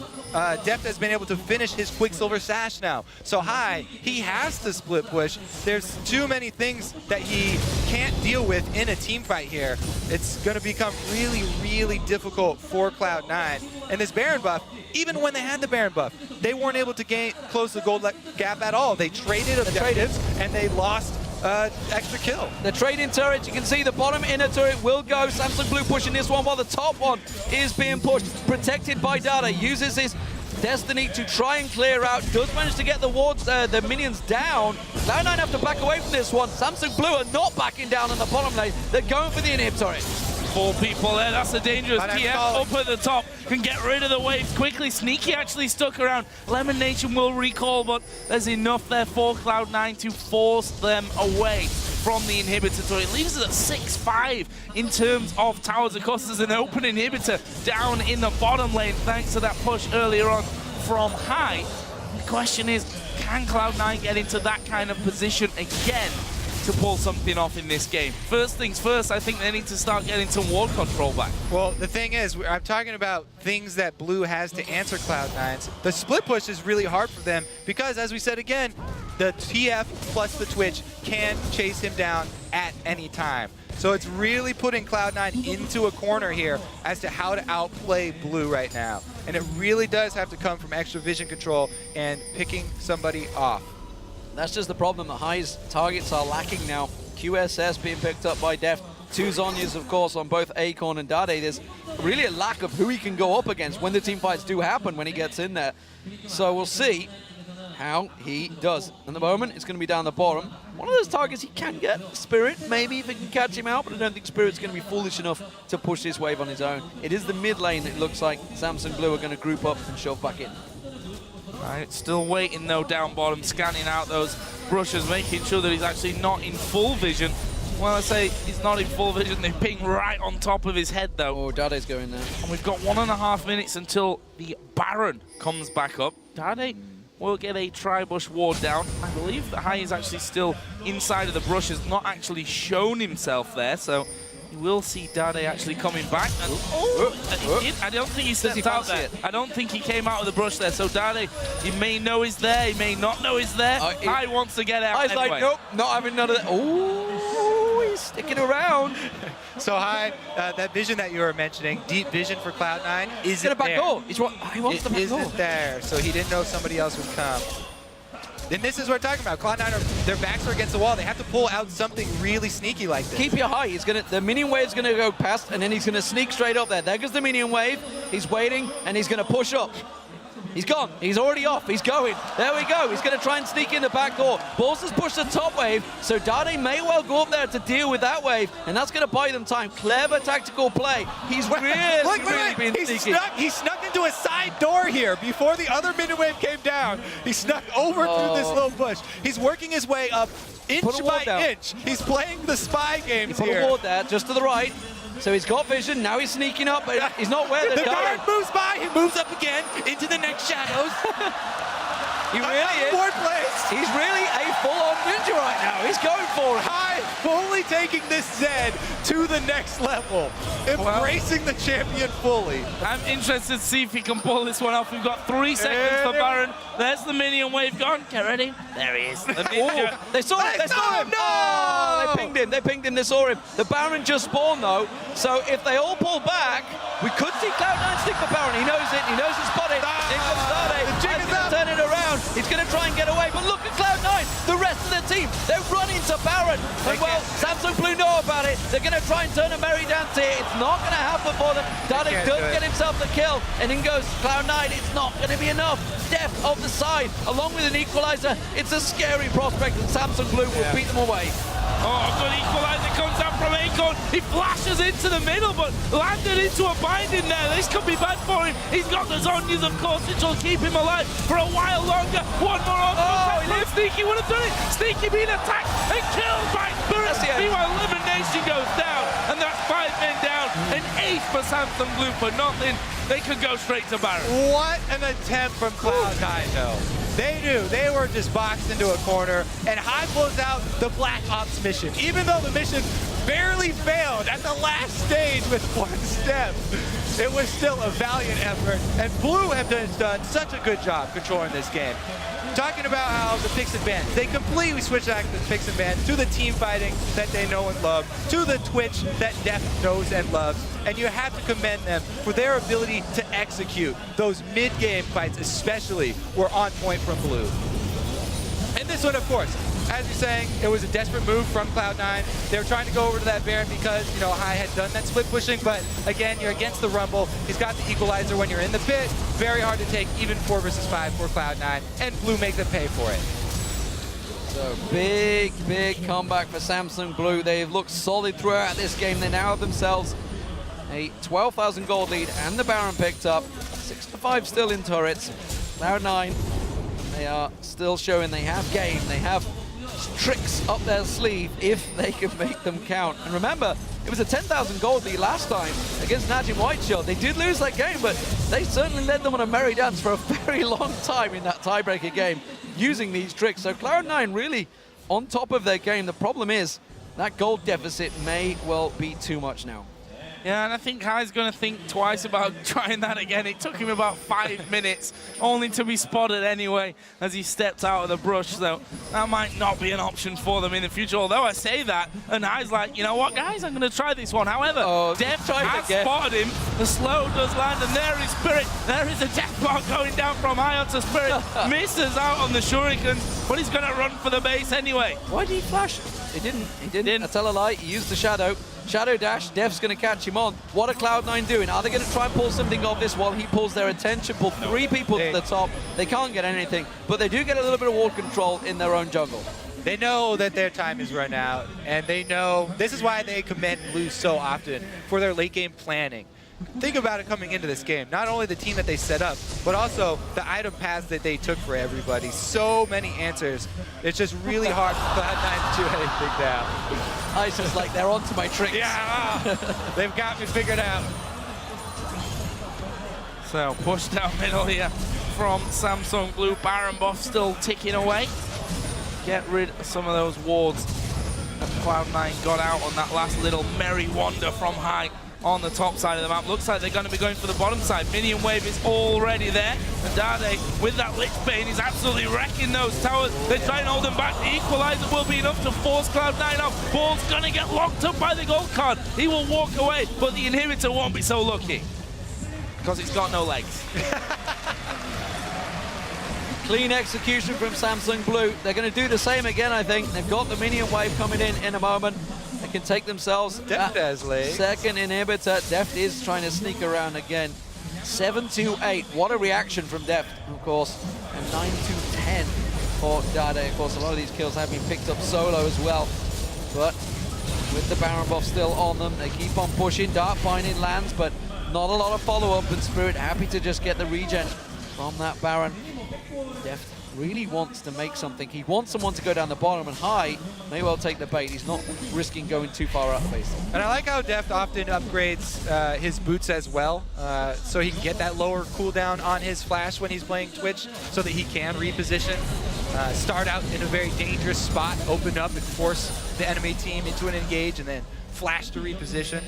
Deft has been able to finish his Quicksilver Sash now. So High, he has to split push. There's too many things that he can't deal with in a team fight here. It's going to become really, really difficult for Cloud9. And this Baron buff, even when they had the Baron buff, they weren't able to close the gold gap at all. They traded objectives, and they lost extra kill. The trading turret, you can see the bottom inner turret will go. Samsung Blue pushing this one while the top one is being pushed. Protected by Dada, uses his Destiny to try and clear out. Does manage to get the wards, the minions down. Cloud9 have to back away from this one. Samsung Blue are not backing down on the bottom lane. They're going for the inhib turret. 4 people there, that's a dangerous TF up at the top, can get rid of the waves quickly. Sneaky actually stuck around. Lemon Nation will recall, but there's enough there for Cloud9 to force them away from the inhibitor. So it leaves us at 6-5 in terms of towers. Of course, there's an open inhibitor down in the bottom lane thanks to that push earlier on from High. The question is, can Cloud9 get into that kind of position again to pull something off in this game? First things first, I think they need to start getting some ward control back. Well, the thing is, I'm talking about things that Blue has to answer Cloud9's. The split push is really hard for them because, as we said again, the TF plus the Twitch can chase him down at any time. So it's really putting Cloud9 into a corner here as to how to outplay Blue right now. And it really does have to come from extra vision control and picking somebody off. That's just the problem. The High's targets are lacking now. QSS being picked up by Deft. 2 Zonyas, of course, on both Acorn and Dade. There's really a lack of who he can go up against when the team fights do happen when he gets in there. So we'll see how he does. At the moment, it's going to be down the bottom. One of those targets he can get, Spirit, maybe if he can catch him out, but I don't think Spirit's going to be foolish enough to push this wave on his own. It is the mid lane that looks like Samsung Blue are going to group up and shove back in. Right, still waiting though down bottom, scanning out those brushes, making sure that he's actually not in full vision. When I say he's not in full vision, they ping right on top of his head though. Oh, Dade's going there. And we've got 1.5 minutes until the Baron comes back up. Dade will get a tri-bush ward down. I believe that High is actually still inside of the brush, has not actually shown himself there, so you will see Dade actually coming back. And, I don't think he stepped out there. I don't think he came out of the brush there. So Dade, he may know he's there, he may not know he's there. High wants to get out High's anyway. like, nope, not having none of that. Oh, he's sticking around. So High, that vision that you were mentioning, deep vision for Cloud9, isn't Get a back there. door. He wants the back door. Isn't there, so he didn't know somebody else would come. And this is what we're talking about. Cloud9, their backs are against the wall. They have to pull out something really sneaky like this. Keep your High. He's gonna. The minion wave's gonna go past, and then he's gonna sneak straight up there. There goes the minion wave. He's waiting, and he's gonna push up. He's gone. He's already off. He's going. There we go. He's going to try and sneak in the back door. Balls has pushed the top wave, so Dade may well go up there to deal with that wave, and that's going to buy them time. Clever tactical play. He's really been sneaky. He snuck into a side door here before the other minion wave came down. He snuck over through this little bush. He's working his way up inch by inch. He's playing the spy games here. He put a ward there, just to the right. So he's got vision, now he's sneaking up, but he's not where the guard moves by, he moves up again into the next shadows. He really is. Fourth place. He's really a full-on ninja right now. He's going for it. High, fully taking this Zed to the next level. Embracing the champion fully. I'm interested to see if he can pull this one off. We've got 3 seconds for Baron. There's the minion wave gone. Get ready. There he is. The ninja. They saw him. They saw him. No! Oh, they pinged him. They pinged him. They saw him. The Baron just spawned, though. So if they all pull back, we could see Cloud9 stick for Baron. He knows it. He knows it's spotted. In comes Dade. The jig is up. Turn it around. He's going to try and get away. But look at Cloud9. The rest of the team, they're running to Baron. And well, Samsung Blue know about it. They're going to try and turn a merry dance here. It's not going to happen for them. Dade does get himself the kill. And in goes Cloud9. It's not going to be enough. Deft off the side, along with an equalizer. It's a scary prospect, and Samsung Blue will beat them away. Oh, a good equalizer comes out from Acorn. He flashes into the middle, but landed into a binding there. This could be bad for him. He's got the Zonyas, of course, which will keep him alive for a while longer. One more on. Sneaky would have done it. Sneaky being attacked and killed by Spirit. Meanwhile, Elimination goes down, and that's 5 men down. An ace for Samsung Blue for nothing. They could go straight to Baron. What an attempt from Cloud9, though. They knew they were just boxed into a corner, and High blows out the Black Ops mission. Even though the mission barely failed at the last stage with 1 step, it was still a valiant effort, and Blue have done such a good job controlling this game. Talking about how the picks and bans, they completely switched back the picks and bans to the team fighting that they know and love, to the Twitch that Deft knows and loves, and you have to commend them for their ability to execute. Those mid-game fights especially were on point from Blue. And this one, of course, as you're saying, it was a desperate move from Cloud9. They were trying to go over to that Baron because, you know, High had done that split pushing, but again, you're against the Rumble. He's got the equalizer when you're in the pit. Very hard to take, even 4 versus 5 for Cloud9, and Blue make them pay for it. So big comeback for Samsung Blue. They've looked solid throughout this game. They now have themselves a 12,000 gold lead and the Baron picked up. 6-5 still in turrets. Cloud9, they are still showing they have game. They have tricks up their sleeve if they can make them count. And remember, it was a 10,000 gold lead last time against Najim Whiteshield. They did lose that game, but they certainly led them on a merry dance for a very long time in that tiebreaker game using these tricks. So Cloud9 really on top of their game. The problem is that gold deficit may well be too much now. Yeah, and I think High's going to think twice about trying that again. It took him about 5 minutes, only to be spotted anyway as he stepped out of the brush. So that might not be an option for them in the future. Although I say that, and High's like, you know what, guys, I'm going to try this one. However, Deft has spotted him. The slow does land, and there is Spirit. There is a death bar going down from High onto Spirit. Misses out on the shurikens, but he's going to run for the base anyway. Why did he flash? He didn't. I tell a lie. He used the shadow. Shadow dash, Dev's going to catch him on. What are Cloud9 doing? Are they going to try and pull something off this while he pulls their attention, pull 3 people to the top? They can't get anything, but they do get a little bit of wall control in their own jungle. They know that their time is run out, and they know this is why they commend Blue so often for their late game planning. Think about it coming into this game. Not only the team that they set up, but also the item paths that they took for everybody. So many answers. It's just really hard for Cloud9 to do anything now. I just like, they're onto my tricks. Yeah, they've got me figured out. So push down middle here from Samsung Blue. Baron buff still ticking away. Get rid of some of those wards that Cloud9 got out on that last little merry wander from High on the top side of the map. Looks like they're going to be going for the bottom side. Minion wave is already there. And Dade, with that Lich Bane, is absolutely wrecking those towers. They try and hold them back. The equalizer will be enough to force Cloud9 off. Ball's going to get locked up by the gold card. He will walk away, but the inhibitor won't be so lucky because it's got no legs. Clean execution from Samsung Blue. They're going to do the same again, I think. They've got the minion wave coming in a moment. They can take themselves Deft has legs. Second inhibitor. Deft is trying to sneak around again. 7-8. What a reaction from Deft, of course. And 9-10 for Dade. Of course, a lot of these kills have been picked up solo as well. But with the Baron buff still on them, they keep on pushing. Dark Binding lands, but not a lot of follow-up. And Spirit happy to just get the regen from that Baron. Deft really wants to make something. He wants someone to go down the bottom, and High may well take the bait. He's not risking going too far up, basically. And I like how Deft often upgrades his boots as well, so he can get that lower cooldown on his flash when he's playing Twitch, so that he can reposition, start out in a very dangerous spot, open up and force the enemy team into an engage, and then flash to reposition.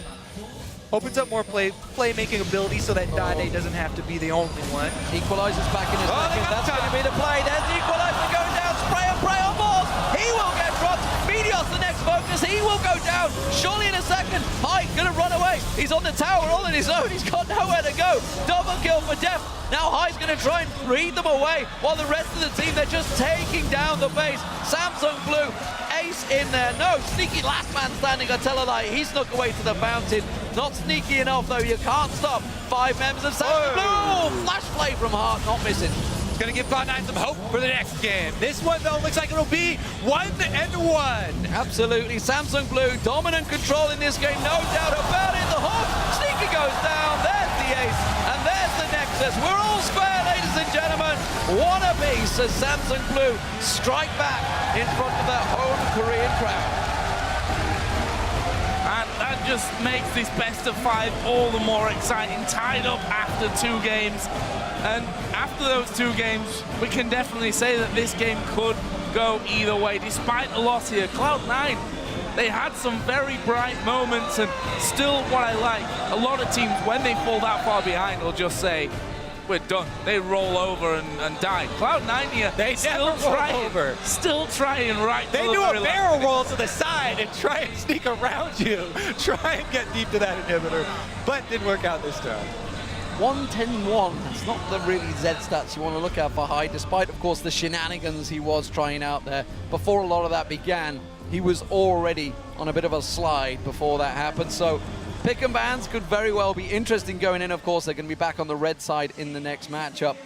Opens up more playmaking ability so that Dade doesn't have to be the only one. Equalizer's back in his seconds. That's going to be the play. There's the equalizer going down. Spray and pray on balls. He will get dropped. Meteor's the next focus. He will go down. Surely in a second. High going to run away. He's on the tower all on his own. He's got nowhere to go. Double kill for Deft. Now High's going to try and read them away while the rest of the team, they're just taking down the base. Samsung Blue, ace in there. No, sneaky last man standing. I tell a lie. He snuck away to the fountain. Not sneaky enough, though. You can't stop 5 members of Samsung Blue. Flash play from Hart, not missing. It's going to give Cloud9 some hope for the next game. This one, though, looks like it'll be 1-1. Absolutely. Samsung Blue, dominant control in this game. No doubt about it. The hook. Sneaky goes down. There's the ace. And there's the Nexus. We're all square, ladies and gentlemen. What a base as Samsung Blue strike back in front of their home Korean crowd. And that just makes this best of 5 all the more exciting, tied up after 2 games. And after those 2 games, we can definitely say that this game could go either way. Despite the loss here, Cloud9, they had some very bright moments, and still what I like, a lot of teams, when they fall that far behind, will just say, we're done. They roll over and die. Cloud9 here, They still never roll trying, over. still trying right. They to the do a very last barrel minute. roll to the side and try and sneak around you. Try and get deep to that inhibitor, but didn't work out this time. 110-1. That's not the really Z stats you want to look at for High, despite, of course, the shenanigans he was trying out there. Before a lot of that began, he was already on a bit of a slide before that happened. So pick and bans could very well be interesting going in. Of course, they're going to be back on the red side in the next matchup.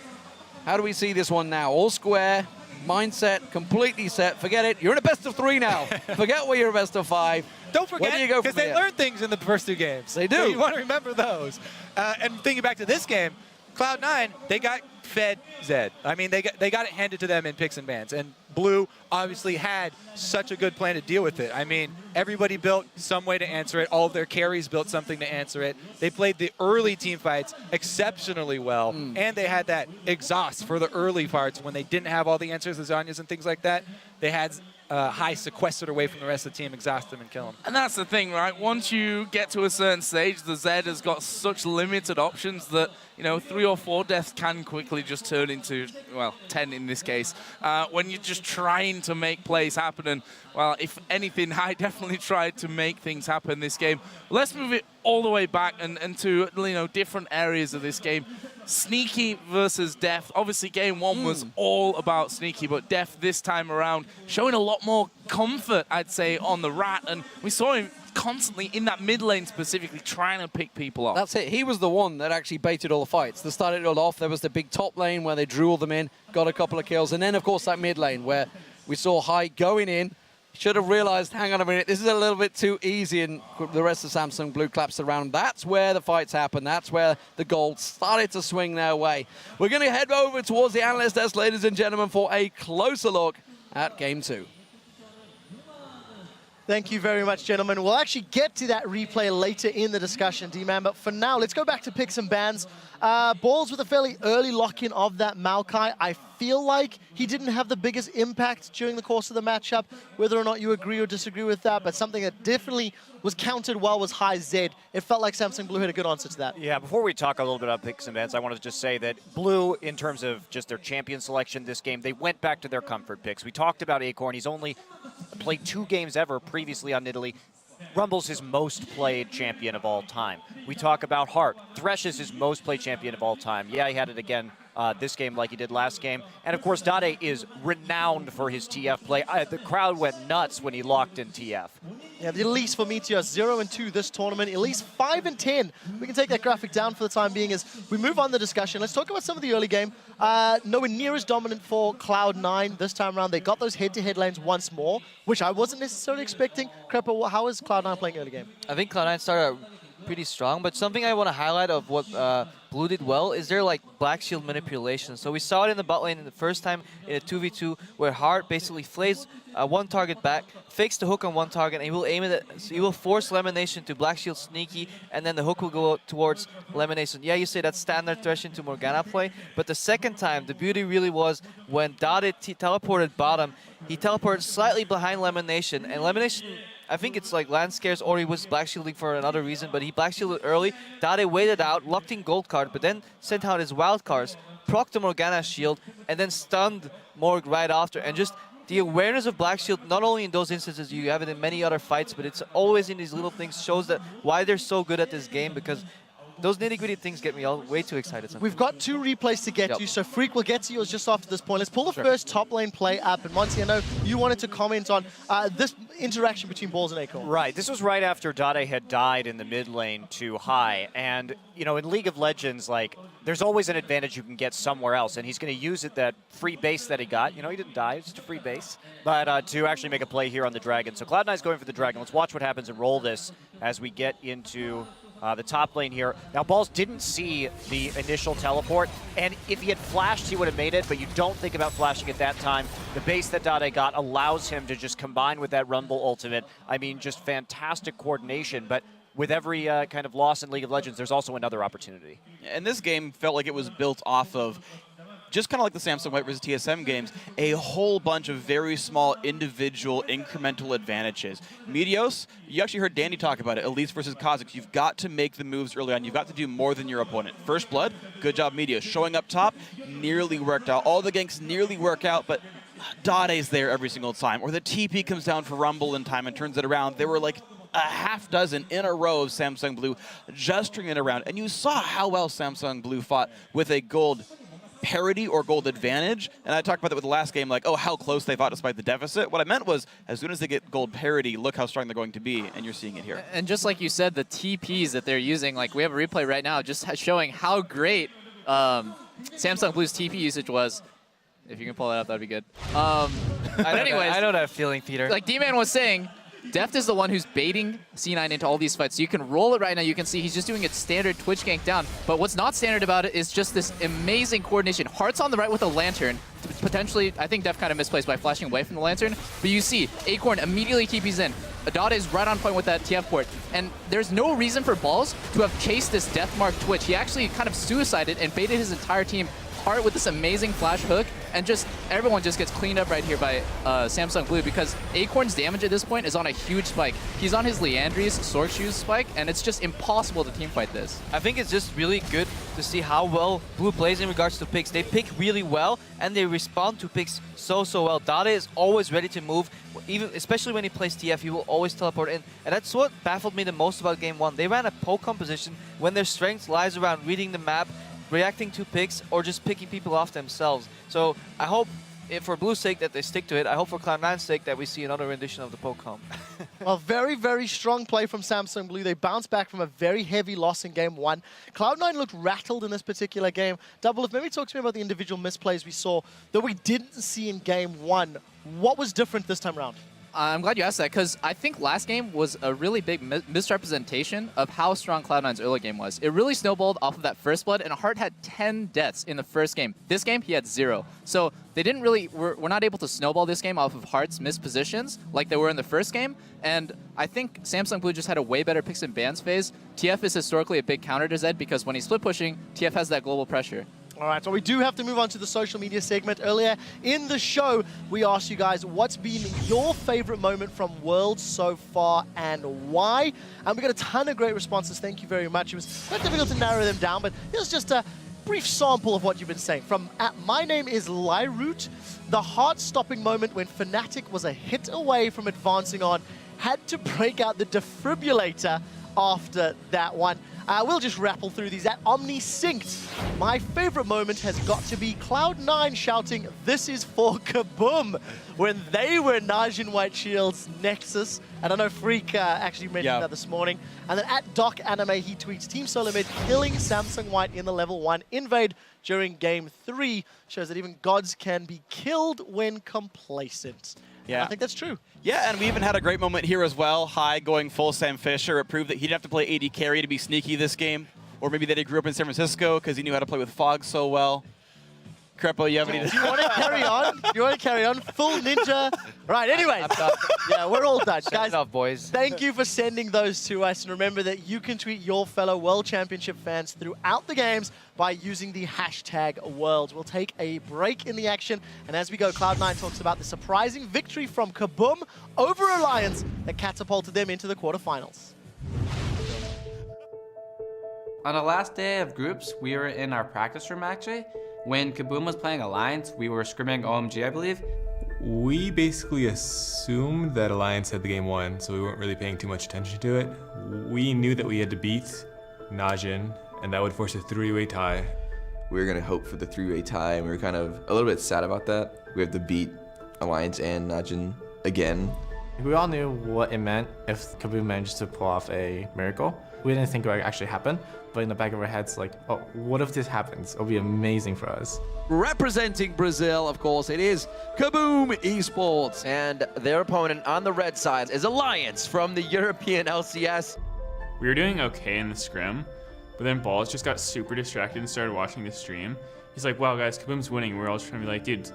How do we see this one now? All square, mindset, completely set. Forget it. You're in a best of 3 now. Forget where you're a best of 5. Don't Where do forget, you go because from they here? learned things in the first 2 games. They do. So you want to remember those. And thinking back to this game, Cloud9, they got fed Zed. I mean, they got it handed to them in picks and bans. And Blue obviously had such a good plan to deal with it. I mean, everybody built some way to answer it. All of their carries built something to answer it. They played the early team fights exceptionally well. And they had that exhaust for the early parts when they didn't have all the answers, lasagnas and things like that. They had High sequestered away from the rest of the team, exhaust them and kill them. And that's the thing, right? Once you get to a certain stage, the Z has got such limited options that, you know, 3 or 4 deaths can quickly just turn into, well, 10 in this case, when you're just trying to make plays happen. And, well, if anything, I definitely tried to make things happen this game. Let's move it all the way back and to, you know, different areas of this game. Sneaky versus Def. Obviously, game 1 was all about Sneaky, but Def this time around showing a lot more comfort, I'd say, on the Rat. And we saw him constantly in that mid lane specifically trying to pick people off. That's it. He was the one that actually baited all the fights. They started it all off. There was the big top lane where they drew all them in, got a couple of kills. And then, of course, that mid lane where we saw High going in. Should have realized, hang on a minute, this is a little bit too easy, and the rest of Samsung Blue claps around. That's where the fights happen. That's where the gold started to swing their way. We're going to head over towards the analyst desk, ladies and gentlemen, for a closer look at Game 2. Thank you very much, gentlemen. We'll actually get to that replay later in the discussion, D-Man, but for now, let's go back to picks and bans. Balls with a fairly early lock-in of that Maokai. I feel like he didn't have the biggest impact during the course of the matchup, whether or not you agree or disagree with that, but something that definitely was countered well was High Zed. It felt like Samsung Blue had a good answer to that. Yeah, before we talk a little bit about picks and bans, I wanted to just say that Blue, in terms of just their champion selection this game, they went back to their comfort picks. We talked about Acorn. He's only played 2 games ever previously on Italy. Rumble's his most played champion of all time. We talk about Hart. Thresh is his most played champion of all time. Yeah, he had it again this game like he did last game. And of course, Dade is renowned for his TF play. The crowd went nuts when he locked in TF. Yeah, the Elise for Meteor, 0-2 this tournament. Elise 5-10. We can take that graphic down for the time being as we move on the discussion. Let's talk about some of the early game. Nowhere near as dominant for Cloud9 this time around. They got those head-to-head lanes once more, which I wasn't necessarily expecting. Crepa, how is Cloud9 playing early game? I think Cloud9 started out pretty strong, but something I want to highlight of what Blue did well is their like Black Shield manipulation. So we saw it in the bot lane in the first time in a 2v2 where Hart basically flays one target back, fakes the hook on one target, and he will aim it at, so he will force Lemonation to Black Shield Sneaky, and then the hook will go towards Lemonation. Yeah, you say that's standard Thresh into Morgana play, but the second time, the beauty really was when Dade teleported bottom, he teleported slightly behind Lemonation, and Lemonation, I think it's like land scares or he was black shielding for another reason, but he black shielded early. Dade waited out, locked in gold card, but then sent out his wild cards, procced the Morgana shield, and then stunned Morg right after. And just the awareness of black shield, not only in those instances, you have it in many other fights, but it's always in these little things, shows that why they're so good at this game, because those nitty-gritty things get me all way too excited sometimes. We've got 2 replays to get to, so Freak will get to yours just after this point. Let's pull the first top lane play up. And Monty, I know you wanted to comment on this interaction between Balls and Acorn. Right. This was right after Dade had died in the mid lane to High. And, you know, in League of Legends, like, there's always an advantage you can get somewhere else. And he's going to use it, that free base that he got. You know, he didn't die. It's just a free base. But to actually make a play here on the Dragon. So Cloud9's going for the Dragon. Let's watch what happens and roll this as we get into the top lane here. Now, Balls didn't see the initial teleport, and if he had flashed, he would have made it, but you don't think about flashing at that time. The base that Dade got allows him to just combine with that Rumble ultimate. I mean, just fantastic coordination, but with every kind of loss in League of Legends, there's also another opportunity. And this game felt like it was built off of, just kind of like the Samsung White versus TSM games, a whole bunch of very small individual incremental advantages. Meteos, you actually heard Danny talk about it, Elise versus Kha'Zix. You've got to make the moves early on. You've got to do more than your opponent. First Blood, good job Meteos. Showing up top, nearly worked out. All the ganks nearly work out, but Dade's there every single time. Or the TP comes down for Rumble in time and turns it around. There were like a half dozen in a row of Samsung Blue just turning it around. And you saw how well Samsung Blue fought with a gold parity or gold advantage, and I talked about that with the last game, like, oh, how close they fought despite the deficit. What I meant was, as soon as they get gold parity, look how strong they're going to be, and you're seeing it here. And just like you said, the TPs that they're using, like we have a replay right now just showing how great Samsung Blue's TP usage was. If you can pull that up, that'd be good. But anyways, I know that feeling, Peter. Like D-Man was saying, Deft is the one who's baiting C9 into all these fights. So you can roll it right now. You can see he's just doing a standard Twitch gank down. But what's not standard about it is just this amazing coordination. Heart's on the right with a Lantern. Potentially, I think Deft kind of misplaced by flashing away from the Lantern. But you see, Acorn immediately TPs in. Adada is right on point with that TF port. And there's no reason for Balls to have chased this Deathmark Twitch. He actually kind of suicided and baited his entire team. Heart with this amazing flash hook, and just everyone just gets cleaned up right here by Samsung Blue, because Acorn's damage at this point is on a huge spike. He's on his Leandri's Sword Shoes spike, and it's just impossible to teamfight this. I think it's just really good to see how well Blue plays in regards to picks. They pick really well, and they respond to picks so well. Dade is always ready to move, even especially when he plays TF, he will always teleport in. And that's what baffled me the most about Game 1. They ran a poke composition when their strength lies around reading the map, reacting to picks, or just picking people off themselves. So I hope, for Blue's sake, that they stick to it. I hope for Cloud9's sake that we see another rendition of the poke comp. Well, very, very strong play from Samsung Blue. They bounced back from a very heavy loss in Game 1. Cloud9 looked rattled in this particular game. Double, maybe talk to me about the individual misplays we saw that we didn't see in Game 1. What was different this time around? I'm glad you asked that, because I think last game was a really big misrepresentation of how strong Cloud9's early game was. It really snowballed off of that first blood, and Heart had 10 deaths in the first game. This game, he had 0. So they didn't really, were not able to snowball this game off of Heart's missed positions like they were in the first game. And I think Samsung Blue just had a way better picks and bans phase. TF is historically a big counter to Zed, because when he's split pushing, TF has that global pressure. All right, so we do have to move on to the social media segment. Earlier in the show, we asked you guys what's been your favorite moment from Worlds so far and why. And we got a ton of great responses. Thank you very much. It was not difficult to narrow them down, but here's just a brief sample of what you've been saying. From My Name is Lyroot, the heart-stopping moment when Fnatic was a hit away from advancing on, had to break out the defibrillator after that one. We'll just rattle through these. At OmniSynced, my favorite moment has got to be Cloud9 shouting, "This is for Kaboom," when they were Najin White Shield's Nexus. And I know Freak actually mentioned that this morning. And then at Doc Anime, he tweets, Team Solo Mid killing Samsung White in the level 1 invade during Game 3. Shows that even gods can be killed when complacent. Yeah, I think that's true. Yeah, and we even had a great moment here as well. High going full Sam Fisher. It proved that he didn't have to play AD carry to be sneaky this game. Or maybe that he grew up in San Francisco because he knew how to play with Fog so well. Crepo, you have any... Do you want to carry on? Do you want to carry on? Full ninja? Right, anyways. Yeah, we're all done. Guys, off, boys. Thank you for sending those to us. And remember that you can tweet your fellow World Championship fans throughout the games by using the hashtag Worlds. We'll take a break in the action. And as we go, Cloud9 talks about the surprising victory from Kaboom over Alliance that catapulted them into the quarterfinals. On the last day of groups, we were in our practice room actually. When Kaboom was playing Alliance, we were scrimming OMG, I believe. We basically assumed that Alliance had the game won, so we weren't really paying too much attention to it. We knew that we had to beat Najin, and that would force a three-way tie. We were going to hope for the three-way tie, and we were kind of a little bit sad about that. We have to beat Alliance and Najin again. We all knew what it meant if Kaboom managed to pull off a miracle. We didn't think it would actually happen, but in the back of our heads, like, oh, what if this happens? It'll be amazing for us. Representing Brazil, of course, it is Kaboom Esports. And their opponent on the red side is Alliance from the European LCS. We were doing okay in the scrim, but then Balls just got super distracted and started watching the stream. He's like, wow guys, Kaboom's winning. We're all just trying to be like, dude,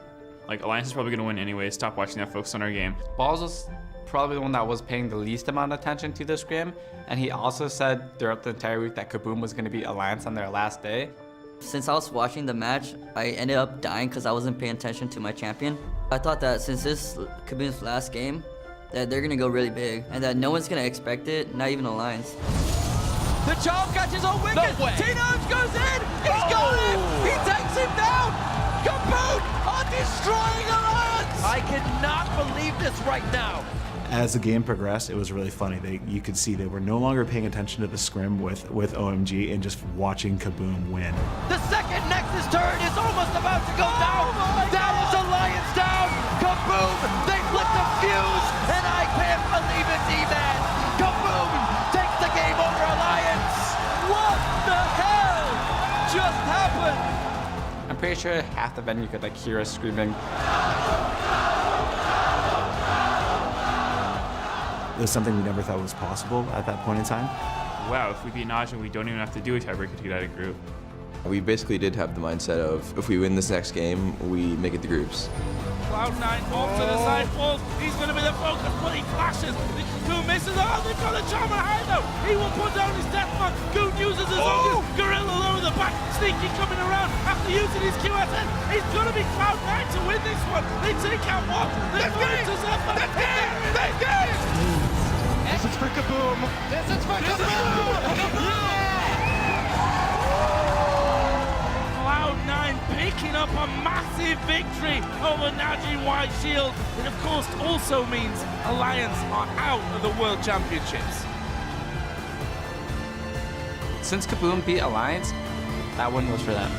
like Alliance is probably gonna win anyway. Stop watching that, focus on our game. Balls was probably the one that was paying the least amount of attention to the scrim, and he also said throughout the entire week that Kaboom was gonna beat Alliance on their last day. Since I was watching the match, I ended up dying because I wasn't paying attention to my champion. I thought that since this Kaboom's last game, that they're gonna go really big, and that no one's gonna expect it, not even Alliance. The charm catches on Wicked. No way. Tino's goes in. He's got him. He takes him down. Kaboom are destroying Alliance. I cannot believe this right now. As the game progressed, it was really funny. You could see they were no longer paying attention to the scrim with OMG and just watching Kaboom win. The second Nexus turret is almost about to go down. That is Alliance down. Kaboom, they flipped the fuse, and I can't believe it, D-Man. Kaboom takes the game over Alliance. What the hell just happened? I'm pretty sure half the venue could like hear us screaming. It was something we never thought was possible at that point in time. Wow, if we beat Najin, we don't even have to do a tiebreaker to get out of group. We basically did have the mindset of if we win this next game, we make it to groups. Cloud9 off to the side falls. He's going to be the focus, but he flashes. Goon misses. Oh, they've got a charmer high though. He will put down his death mark. Goon uses his own. Gorilla low in the back. Sneaky coming around after using his QSN. It's going to be Cloud9 to win this one. They take out what? They're going to Zephyr. They're game! This is for Kaboom. This is for Kaboom. Cloud9 picking up a massive victory over Najin White Shield. It of course also means Alliance are out of the World Championships. Since Kaboom beat Alliance, that one was for them.